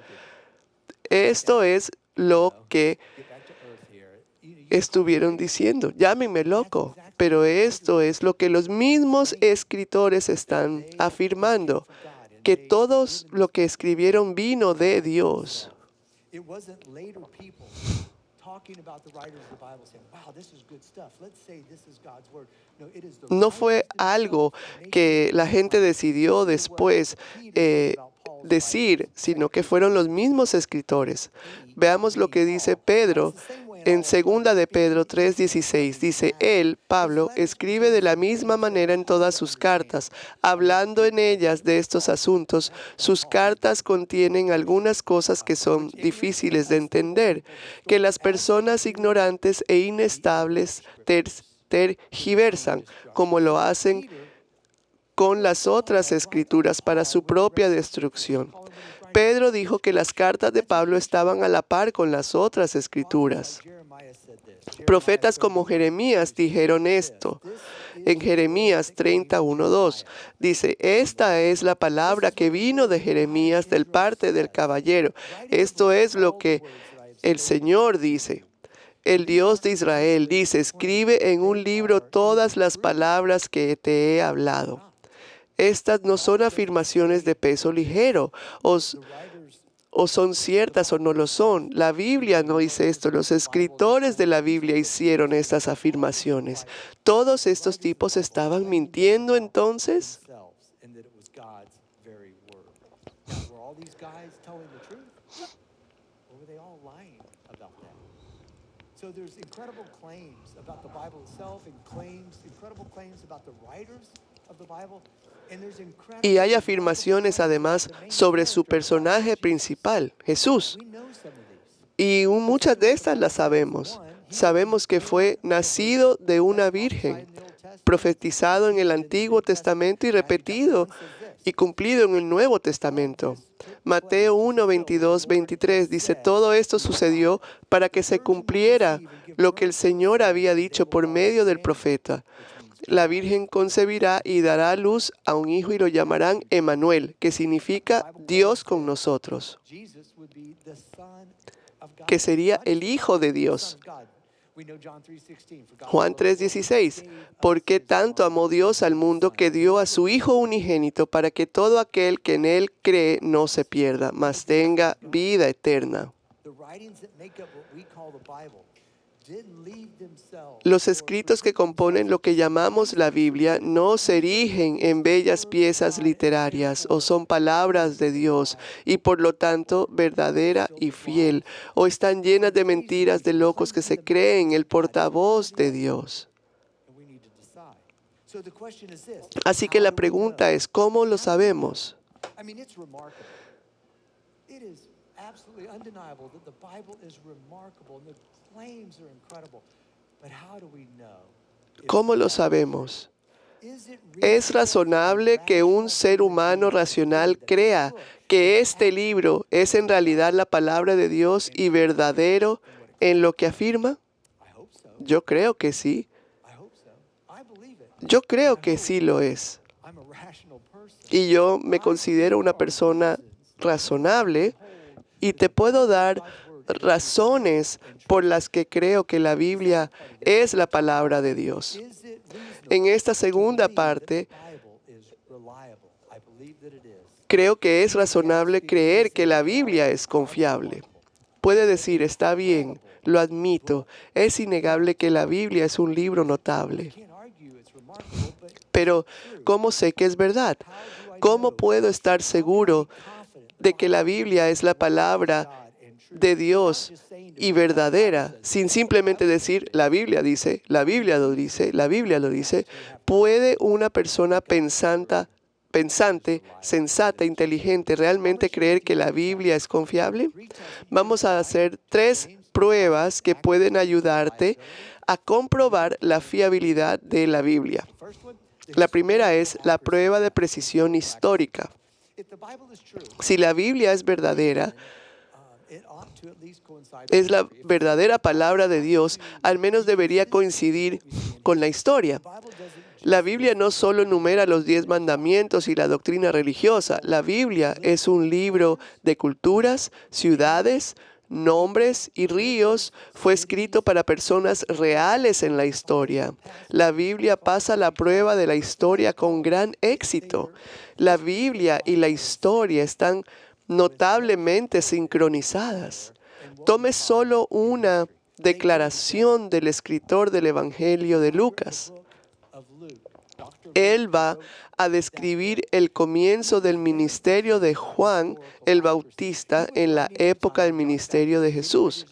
Esto es lo que estuvieron diciendo. Llámenme loco, Pero esto es lo que los mismos escritores están afirmando, que todo lo que escribieron vino de Dios. It wasn't later people talking about the writers of the Bible saying, wow, this is good stuff. Let's say this is God's word. No, it is the No fue algo que la gente decidió después decir, sino que fueron los mismos escritores. Veamos lo que dice Pedro en 2 de Pedro 3:16. Dice, él, Pablo, escribe de la misma manera en todas sus cartas, hablando en ellas de estos asuntos. Sus cartas contienen algunas cosas que son difíciles de entender, que las personas ignorantes e inestables tergiversan, como lo hacen con las otras escrituras para su propia destrucción. Pedro dijo que las cartas de Pablo estaban a la par con las otras escrituras. Profetas como Jeremías dijeron esto. En Jeremías 31:2 dice, esta es la palabra que vino de Jeremías del parte del caballero. Esto es lo que el Señor dice. El Dios de Israel dice, escribe en un libro todas las palabras que te he hablado. Estas no son afirmaciones de peso ligero, o son ciertas o no lo son. La Biblia no dice esto. Los escritores de la Biblia hicieron estas afirmaciones. ¿Todos estos tipos estaban mintiendo entonces? and that it was God's very word. Now, were all these guys telling the truth? Or were they all lying about that? So there's incredible claims about the Bible itself and incredible claims about the writers of the Bible. Y hay afirmaciones además sobre su personaje principal, Jesús. Y muchas de estas las sabemos. Sabemos que fue nacido de una virgen, profetizado en el Antiguo Testamento y repetido y cumplido en el Nuevo Testamento. Mateo 1, 22, 23 dice, todo esto sucedió para que se cumpliera lo que el Señor había dicho por medio del profeta. La Virgen concebirá y dará a luz a un hijo y lo llamarán Emmanuel, que significa Dios con nosotros, que sería el Hijo de Dios. Juan 3:16, ¿por qué tanto amó Dios al mundo que dio a su Hijo unigénito para que todo aquel que en Él cree no se pierda, mas tenga vida eterna? Los escritos que componen lo que llamamos la Biblia no se erigen en bellas piezas literarias o son palabras de Dios y por lo tanto verdadera y fiel, o están llenas de mentiras de locos que se creen el portavoz de Dios. Así que la pregunta es, ¿cómo lo sabemos? Absolutely undeniable that the Bible is remarkable and the claims are incredible. But how do we know? ¿Cómo lo sabemos? ¿Es razonable que un ser humano racional crea que este libro es en realidad la palabra de Dios y verdadero en lo que afirma? Yo creo que sí. Yo creo que sí lo es. Y yo me considero una persona razonable. Y te puedo dar razones por las que creo que la Biblia es la palabra de Dios. En esta segunda parte, creo que es razonable creer que la Biblia es confiable. Puede decir, está bien, lo admito, es innegable que la Biblia es un libro notable. Pero, ¿cómo sé que es verdad? ¿Cómo puedo estar seguro de que la Biblia es la palabra de Dios y verdadera, sin simplemente decir, la Biblia dice, la Biblia lo dice, la Biblia lo dice? ¿Puede una persona pensante, sensata, inteligente, realmente creer que la Biblia es confiable? Vamos a hacer 3 pruebas que pueden ayudarte a comprobar la fiabilidad de la Biblia. La primera es la prueba de precisión histórica. Si la Biblia es verdadera, es la verdadera palabra de Dios, al menos debería coincidir con la historia. La Biblia no solo enumera los 10 mandamientos y la doctrina religiosa. La Biblia es un libro de culturas, ciudades, nombres y ríos fue escrito para personas reales en la historia. La Biblia pasa la prueba de la historia con gran éxito. La Biblia y la historia están notablemente sincronizadas. Tome solo una declaración del escritor del Evangelio de Lucas. Él va a describir el comienzo del ministerio de Juan el Bautista en la época del ministerio de Jesús.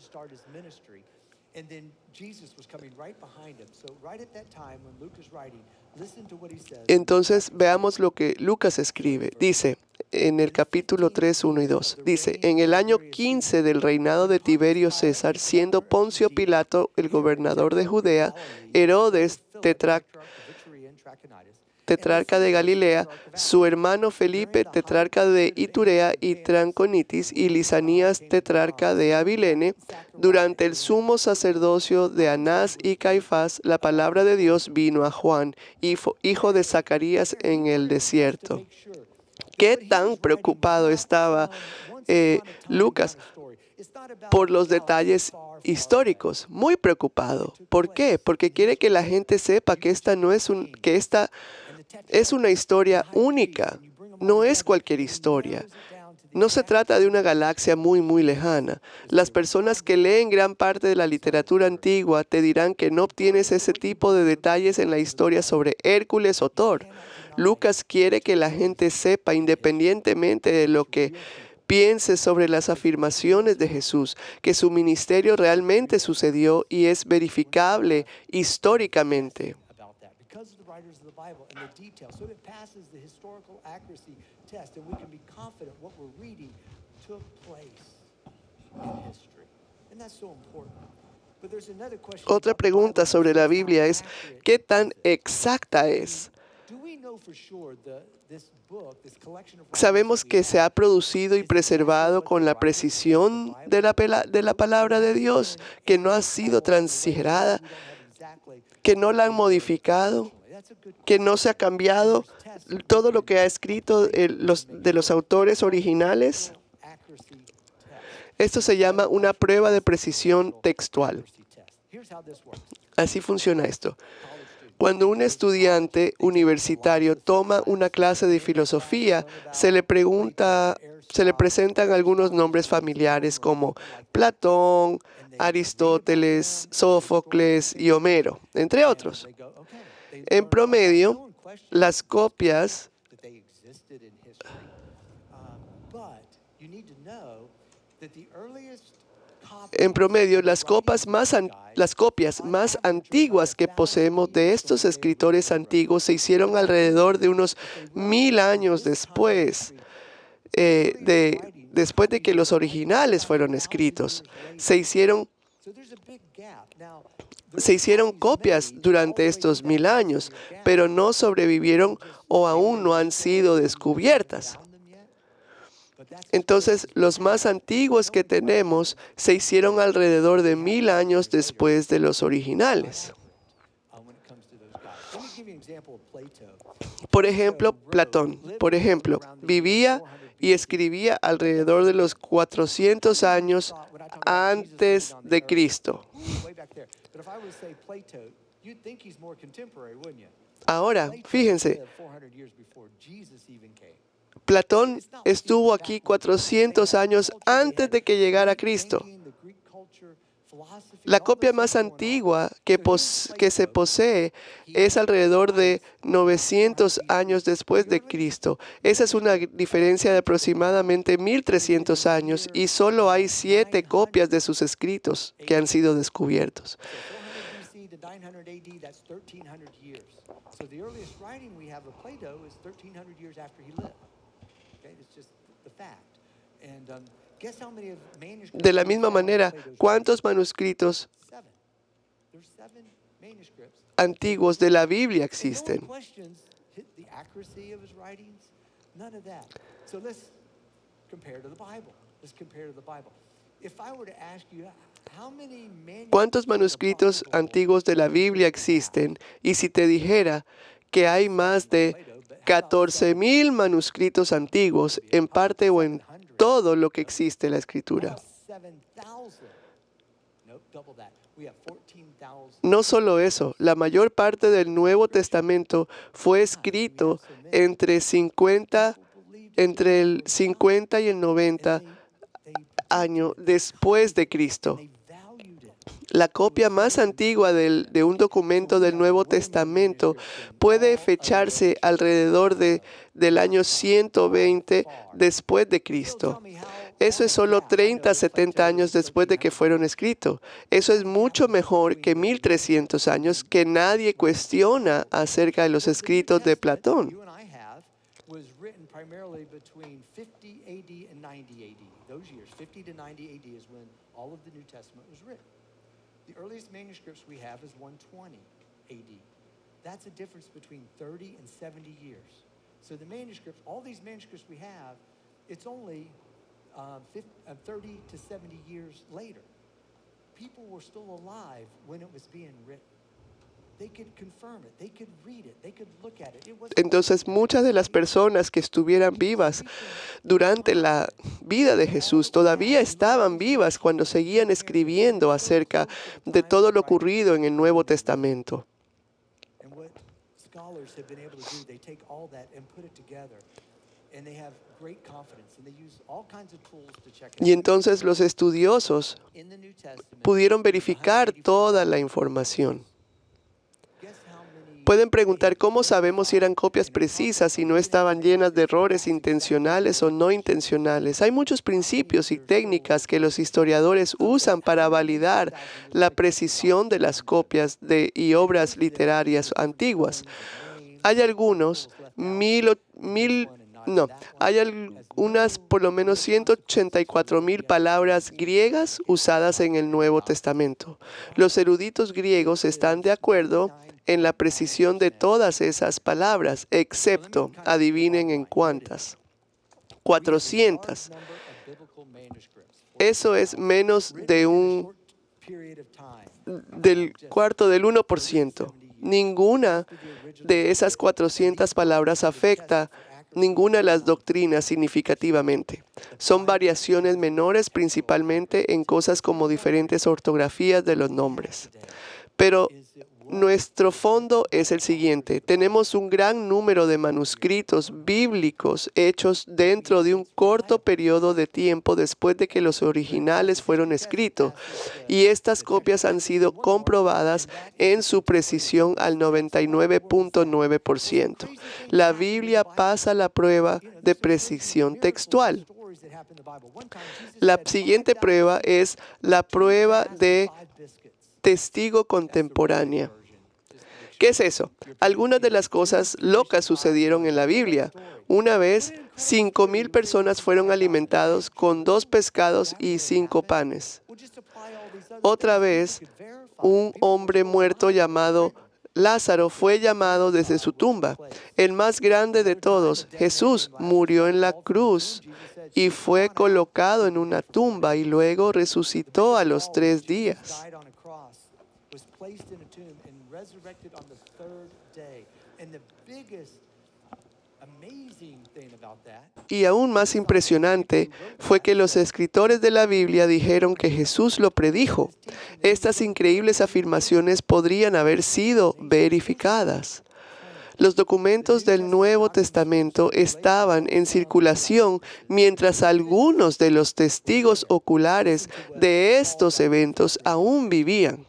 Entonces veamos lo que Lucas escribe. Dice en el capítulo 3, 1 y 2. Dice, en el año 15 del reinado de Tiberio César, siendo Poncio Pilato el gobernador de Judea, Herodes tetrarca de Galilea, su hermano Felipe, tetrarca de Iturea y Tranconitis, y Lisanías, tetrarca de Abilene, durante el sumo sacerdocio de Anás y Caifás, la palabra de Dios vino a Juan, hijo de Zacarías, en el desierto. ¿Qué tan preocupado estaba Lucas por los detalles históricos? Muy preocupado. ¿Por qué? Porque quiere que la gente sepa que esta es una historia única. No es cualquier historia. No se trata de una galaxia muy, muy lejana. Las personas que leen gran parte de la literatura antigua te dirán que no obtienes ese tipo de detalles en la historia sobre Hércules o Thor. Lucas quiere que la gente sepa, independientemente de lo que piense sobre las afirmaciones de Jesús, que su ministerio realmente sucedió y es verificable históricamente. Otra pregunta sobre la Biblia es, ¿qué tan exacta es? Sabemos que se ha producido y preservado con la precisión de la palabra de Dios, que no ha sido transigerada, que no la han modificado, que no se ha cambiado todo lo que ha escrito de los autores originales. Esto se llama una prueba de precisión textual. Así funciona esto. Cuando un estudiante universitario toma una clase de filosofía, se le presentan algunos nombres familiares como Platón, Aristóteles, Sófocles y Homero, entre otros. En promedio, las copias las copias más antiguas que poseemos de estos escritores antiguos se hicieron alrededor de unos 1000 años después de que los originales fueron escritos. Se hicieron copias durante estos 1000 años, pero no sobrevivieron o aún no han sido descubiertas. Entonces, los más antiguos que tenemos se hicieron alrededor de 1000 años después de los originales. Por ejemplo, Platón, vivía y escribía alrededor de los 400 años antes de Cristo. Ahora, fíjense, Platón estuvo aquí 400 años antes de que llegara Cristo. La copia más antigua que se posee es alrededor de 900 años después de Cristo. Esa es una diferencia de aproximadamente 1300 años y solo hay 7 copias de sus escritos que han sido descubiertos. De la misma manera, ¿cuántos manuscritos antiguos de la Biblia existen? ¿Cuántos manuscritos antiguos de la Biblia existen? Y si te dijera que hay más de 14,000 manuscritos antiguos, en parte o en todo lo que existe en la Escritura. 27,000. Nope, double that. We have 14,000. No solo eso, la mayor parte del Nuevo Testamento fue escrito entre el 50 y el 90 años después de Cristo. They valued it. La copia más antigua de un documento del Nuevo Testamento puede fecharse alrededor del año 120 después de Cristo. Eso es solo 30, 70 años después de que fueron escritos. Eso es mucho mejor que 1300 años que nadie cuestiona acerca de los escritos de Platón. You and I have was written primarily between 50 AD and 90 AD. Those years, 50 to 90 AD is when all of the New Testament was written. The earliest manuscripts we have is 120 AD. That's a difference between 30 and 70 years. So the manuscripts, all these manuscripts we have, it's only 30 to 70 years later. People were still alive when it was being written. They could confirm it, they could read it, they could look at it. It wasn't Entonces, muchas de las personas que estuvieran vivas durante la vida de Jesús todavía estaban vivas cuando seguían escribiendo acerca de todo lo ocurrido en el Nuevo Testamento. And what scholars have been able to do, they take all that and put it together. And they have great confidence and they use all kinds of tools to check it Y out. entonces los estudiosos In the New Testament, pudieron verificar toda la información. guess how many Pueden preguntar cómo sabemos si eran copias precisas y no estaban llenas de errores intencionales o no intencionales. Hay muchos principios y técnicas que los historiadores usan para validar la precisión de las copias y obras literarias antiguas. Hay algunos, hay unas por lo menos 184,000 palabras griegas usadas en el Nuevo Testamento. Los eruditos griegos están de acuerdo en la precisión de todas esas palabras, excepto, adivinen en cuántas, 400. number of biblical manuscripts Eso es menos de short period of time. del cuarto del 1%. Ninguna de esas 400 palabras afecta ninguna de las doctrinas significativamente. Son variaciones menores, principalmente en cosas como diferentes ortografías de los nombres. Pero nuestro fondo es el siguiente. Tenemos un gran número de manuscritos bíblicos hechos dentro de un corto periodo de tiempo después de que los originales fueron escritos, y estas copias han sido comprobadas en su precisión al 99.9%. La Biblia pasa la prueba de precisión textual. Stories that happen in the Bible. One time Jesus La said, siguiente prueba es la prueba de 5 biscuits. testigo contemporánea. ¿Qué es eso? Algunas de las cosas locas sucedieron en la Biblia. Una vez, 5,000 personas fueron alimentados con 2 pescados y 5 panes. We'll just apply all these other Otra things vez, that you could verify. un hombre muerto llamado Lázaro fue llamado desde su tumba. El más grande de todos, Jesús, murió en la cruz y fue colocado en una tumba y luego resucitó a los 3 días. Died on a cross, was placed in a tomb, and resurrected on the 3rd day. And the biggest amazing thing about that Y aún más impresionante fue que los escritores de la Biblia dijeron que Jesús lo predijo. Estas increíbles afirmaciones podrían haber sido verificadas. Los documentos del Nuevo Testamento estaban en circulación mientras algunos de los testigos oculares de estos eventos aún vivían.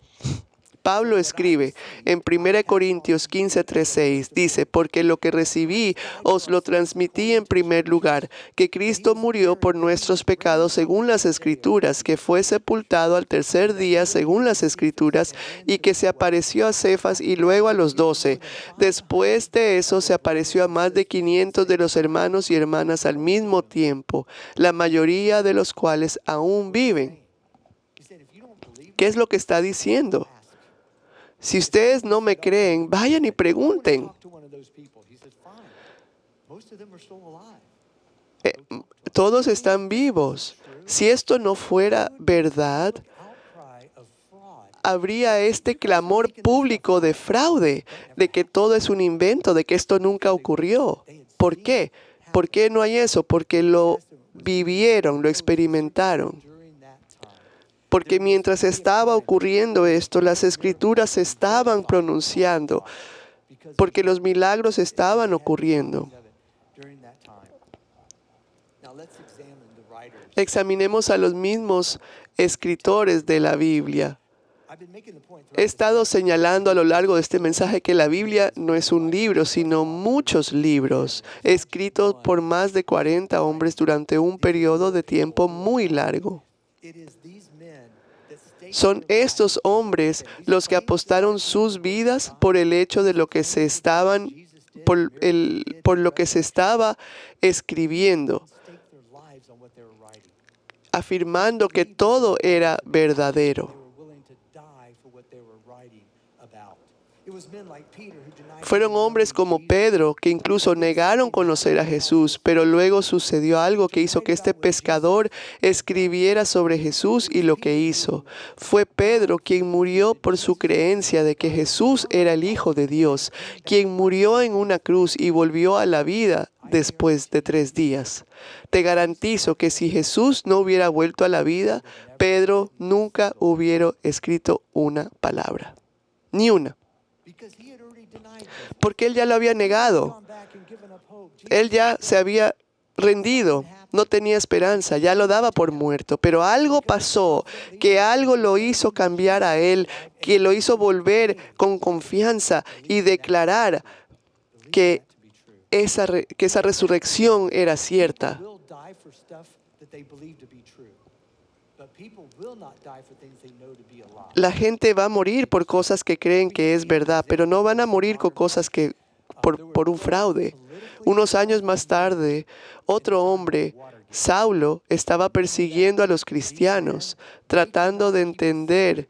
Pablo escribe en 1 Corintios 15:3-6, dice, porque lo que recibí os lo transmití en primer lugar, que Cristo murió por nuestros pecados según las Escrituras, que fue sepultado al tercer día según las Escrituras, y que se apareció a Cefas y luego a los 12. Después de eso se apareció a más de 500 de los hermanos y hermanas al mismo tiempo, la mayoría de los cuales aún viven. he said, if you don't believe ¿Qué es lo que está diciendo? Si ustedes no me creen, vayan y pregunten. talk to one of those people. He said, fine. Most of them are still alive. Todos están vivos. Si esto no fuera verdad, Outcry of fraud. habría este clamor público de fraude, de que todo es un invento, de que esto nunca ocurrió. ¿Por qué? ¿Por qué no hay eso? Porque lo vivieron, lo experimentaron. During that Porque mientras estaba ocurriendo esto, las escrituras se estaban pronunciando, porque los milagros estaban ocurriendo. Examinemos a los mismos escritores de la Biblia. He estado señalando a lo largo de este mensaje que la Biblia no es un libro, sino muchos libros, escritos por más de 40 hombres durante un periodo de tiempo muy largo. Son estos hombres los que apostaron sus vidas por el hecho de lo que se estaban, por lo que se estaba escribiendo, afirmando que todo era verdadero. Fueron hombres como Pedro que incluso negaron conocer a Jesús, pero luego sucedió algo que hizo que este pescador escribiera sobre Jesús y lo que hizo. Fue Pedro quien murió por su creencia de que Jesús era el Hijo de Dios, quien murió en una cruz y volvió a la vida después de 3 días. Te garantizo que si Jesús no hubiera vuelto a la vida, Pedro nunca hubiera escrito una palabra, ni una. Porque él ya lo había negado. Él ya se había rendido, no tenía esperanza, ya lo daba por muerto. Pero algo pasó, que algo lo hizo cambiar a él, que lo hizo volver con confianza y declarar que esa resurrección era cierta. La gente va a morir por cosas que creen que es verdad, pero no van a morir con cosas que por un fraude. Unos años más tarde, otro hombre, Saulo, estaba persiguiendo a los cristianos, tratando de entender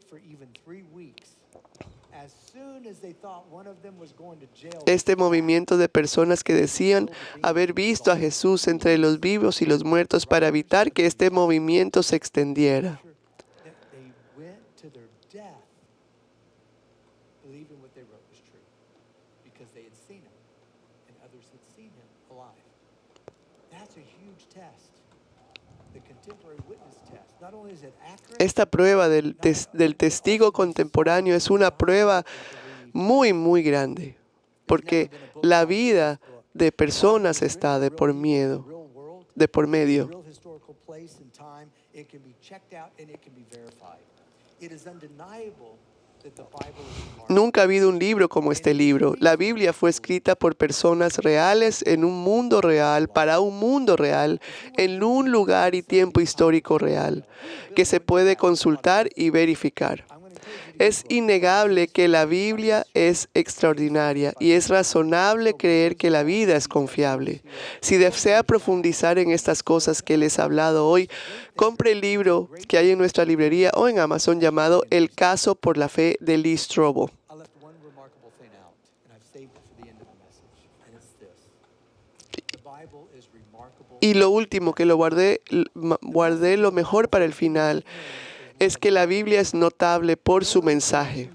este movimiento de personas que decían haber visto a Jesús entre los vivos y los muertos para evitar que este movimiento se extendiera. Esta prueba del testigo contemporáneo es una prueba muy, muy grande, porque la vida de personas está de por medio. Nunca ha habido un libro como este libro. La Biblia fue escrita por personas reales en un mundo real, para un mundo real, en un lugar y tiempo histórico real, que se puede consultar y verificar. Es innegable que la Biblia es extraordinaria y es razonable creer que la vida es confiable. Si desea profundizar en estas cosas que les he hablado hoy, compre el libro que hay en nuestra librería o en Amazon llamado El caso por la fe de Lee Strobel. Y lo último que guardé lo mejor para el final, es que la Biblia es notable por su mensaje.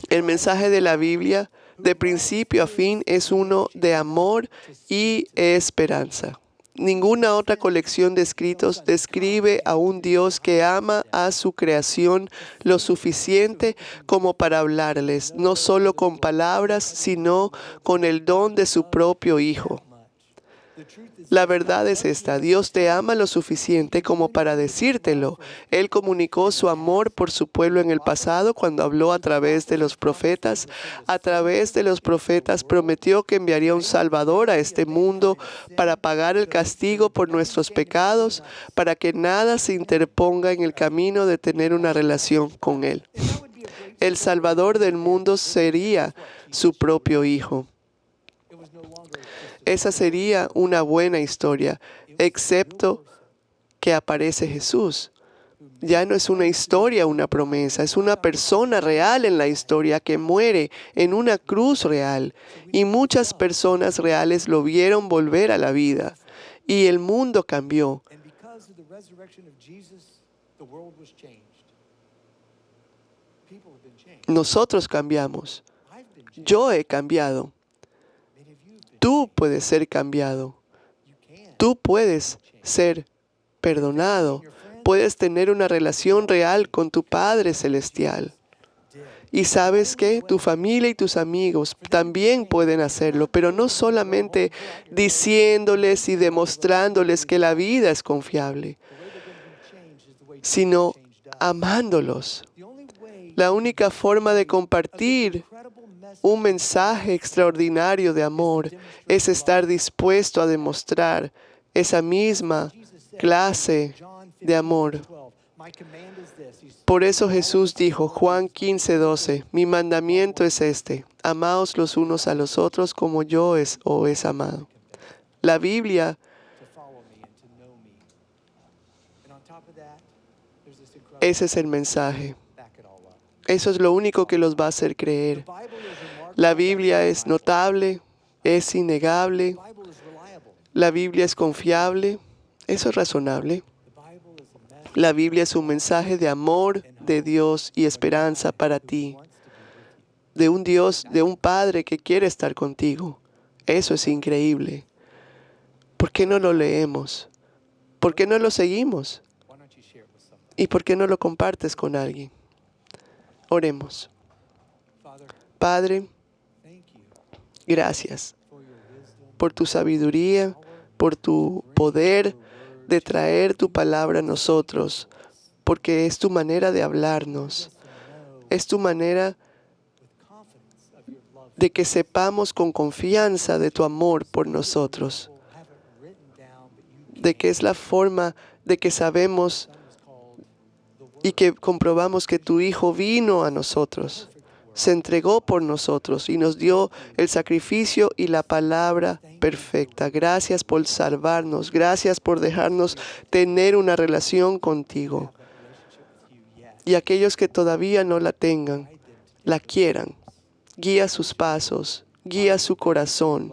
El mensaje de la Biblia, de principio a fin, es uno de amor y esperanza. Ninguna otra colección de escritos describe a un Dios que ama a su creación lo suficiente como para hablarles, no solo con palabras, sino con el don de su propio Hijo. La verdad es esta: Dios te ama lo suficiente como para decírtelo. Él comunicó su amor por su pueblo en el pasado cuando habló a través de los profetas. A través de los profetas prometió que enviaría un Salvador a este mundo para pagar el castigo por nuestros pecados, para que nada se interponga en el camino de tener una relación con Él. El Salvador del mundo sería su propio Hijo. Esa sería una buena historia, excepto que aparece Jesús. Ya no es una historia, una promesa, es una persona real en la historia que muere en una cruz real. Y muchas personas reales lo vieron volver a la vida. Y el mundo cambió. Nosotros cambiamos. Yo he cambiado. Tú puedes ser cambiado. Tú puedes ser perdonado. puedes tener una relación real con tu Padre Celestial. Y sabes que tu familia y tus amigos también pueden hacerlo, pero no solamente diciéndoles y demostrándoles que la vida es confiable, sino amándolos. La única forma de compartir un mensaje extraordinario de amor es estar dispuesto a demostrar esa misma clase de amor. Por eso Jesús dijo, Juan 15:12, mi mandamiento es este, amaos los unos a los otros como yo os he amado. La Biblia ese es el mensaje. Eso es lo único que los va a hacer creer. La Biblia es notable, es innegable. La Biblia es confiable. Eso es razonable. La Biblia es un mensaje de amor de Dios y esperanza para ti. De un Dios, de un Padre que quiere estar contigo. Eso es increíble. ¿Por qué no lo leemos? ¿Por qué no lo seguimos? ¿Y por qué no lo compartes con alguien? Oremos. Padre, gracias por tu sabiduría, por tu poder de traer tu palabra a nosotros, porque es tu manera de hablarnos. Es tu manera de que sepamos con confianza de tu amor por nosotros. De que es la forma de que sabemos y que comprobamos que tu Hijo vino a nosotros, se entregó por nosotros y nos dio el sacrificio y la palabra perfecta. Gracias por salvarnos, gracias por dejarnos tener una relación contigo. Y aquellos que todavía no la tengan, la quieran. Guía sus pasos, guía su corazón.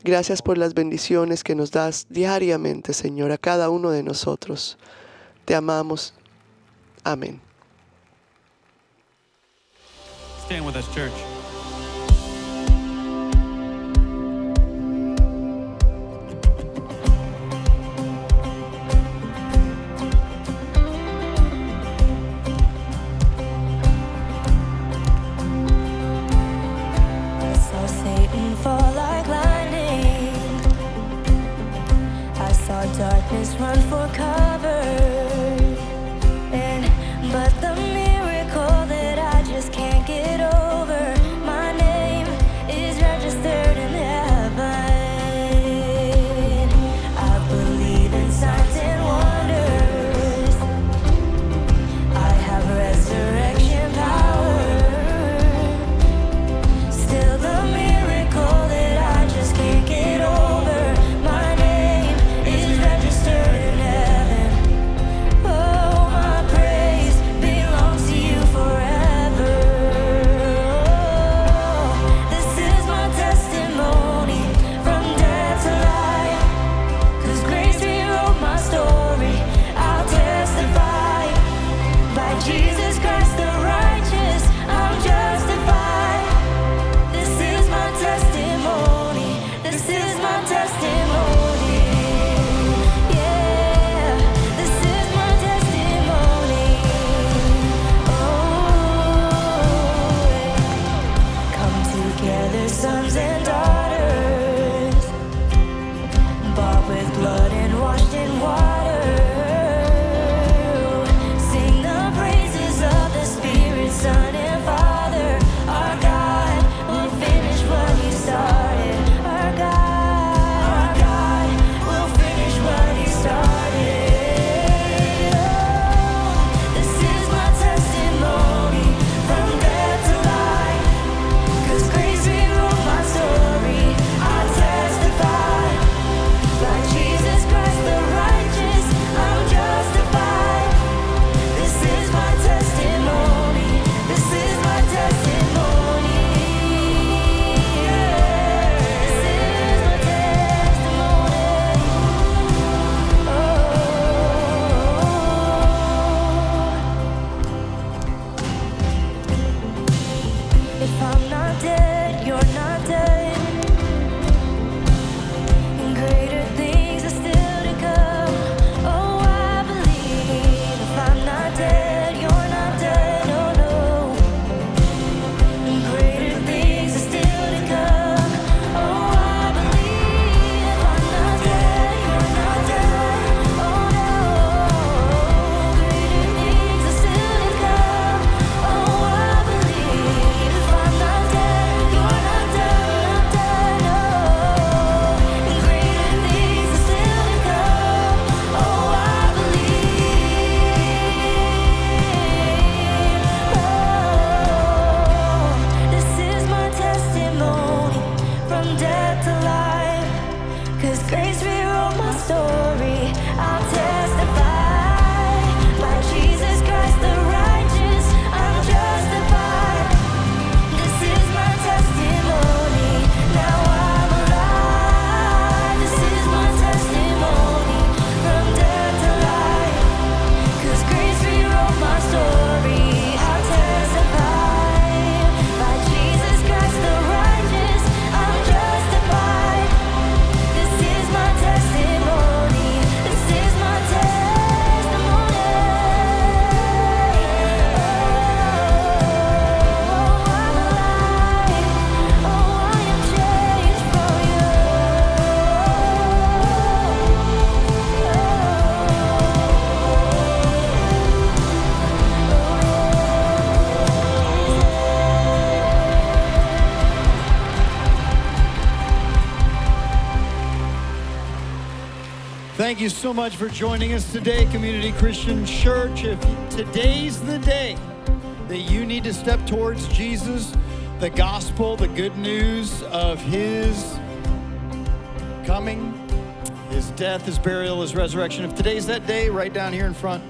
Gracias por las bendiciones que nos das diariamente, Señor, a cada uno de nosotros. Te amamos. Amén. Stand with us, church. I saw Satan fall like lightning. I saw darkness run for cover. But the miracle that I just can't get over you so much for joining us today, Community Christian Church. If today's the day that you need to step towards Jesus, the gospel, the good news of his coming, his death, his burial, his resurrection. If today's that day, right down here in front,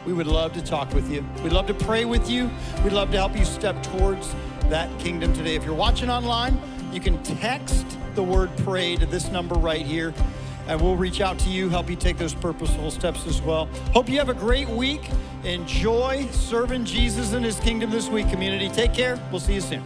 we would love to talk with you. We'd love to pray with you. We'd love to help you step towards that kingdom today. If you're watching online, you can text the word pray to this number right here, and we'll reach out to you, help you take those purposeful steps as well. Hope you have a great week. Enjoy serving Jesus and his kingdom this week, community. Take care. We'll see you soon.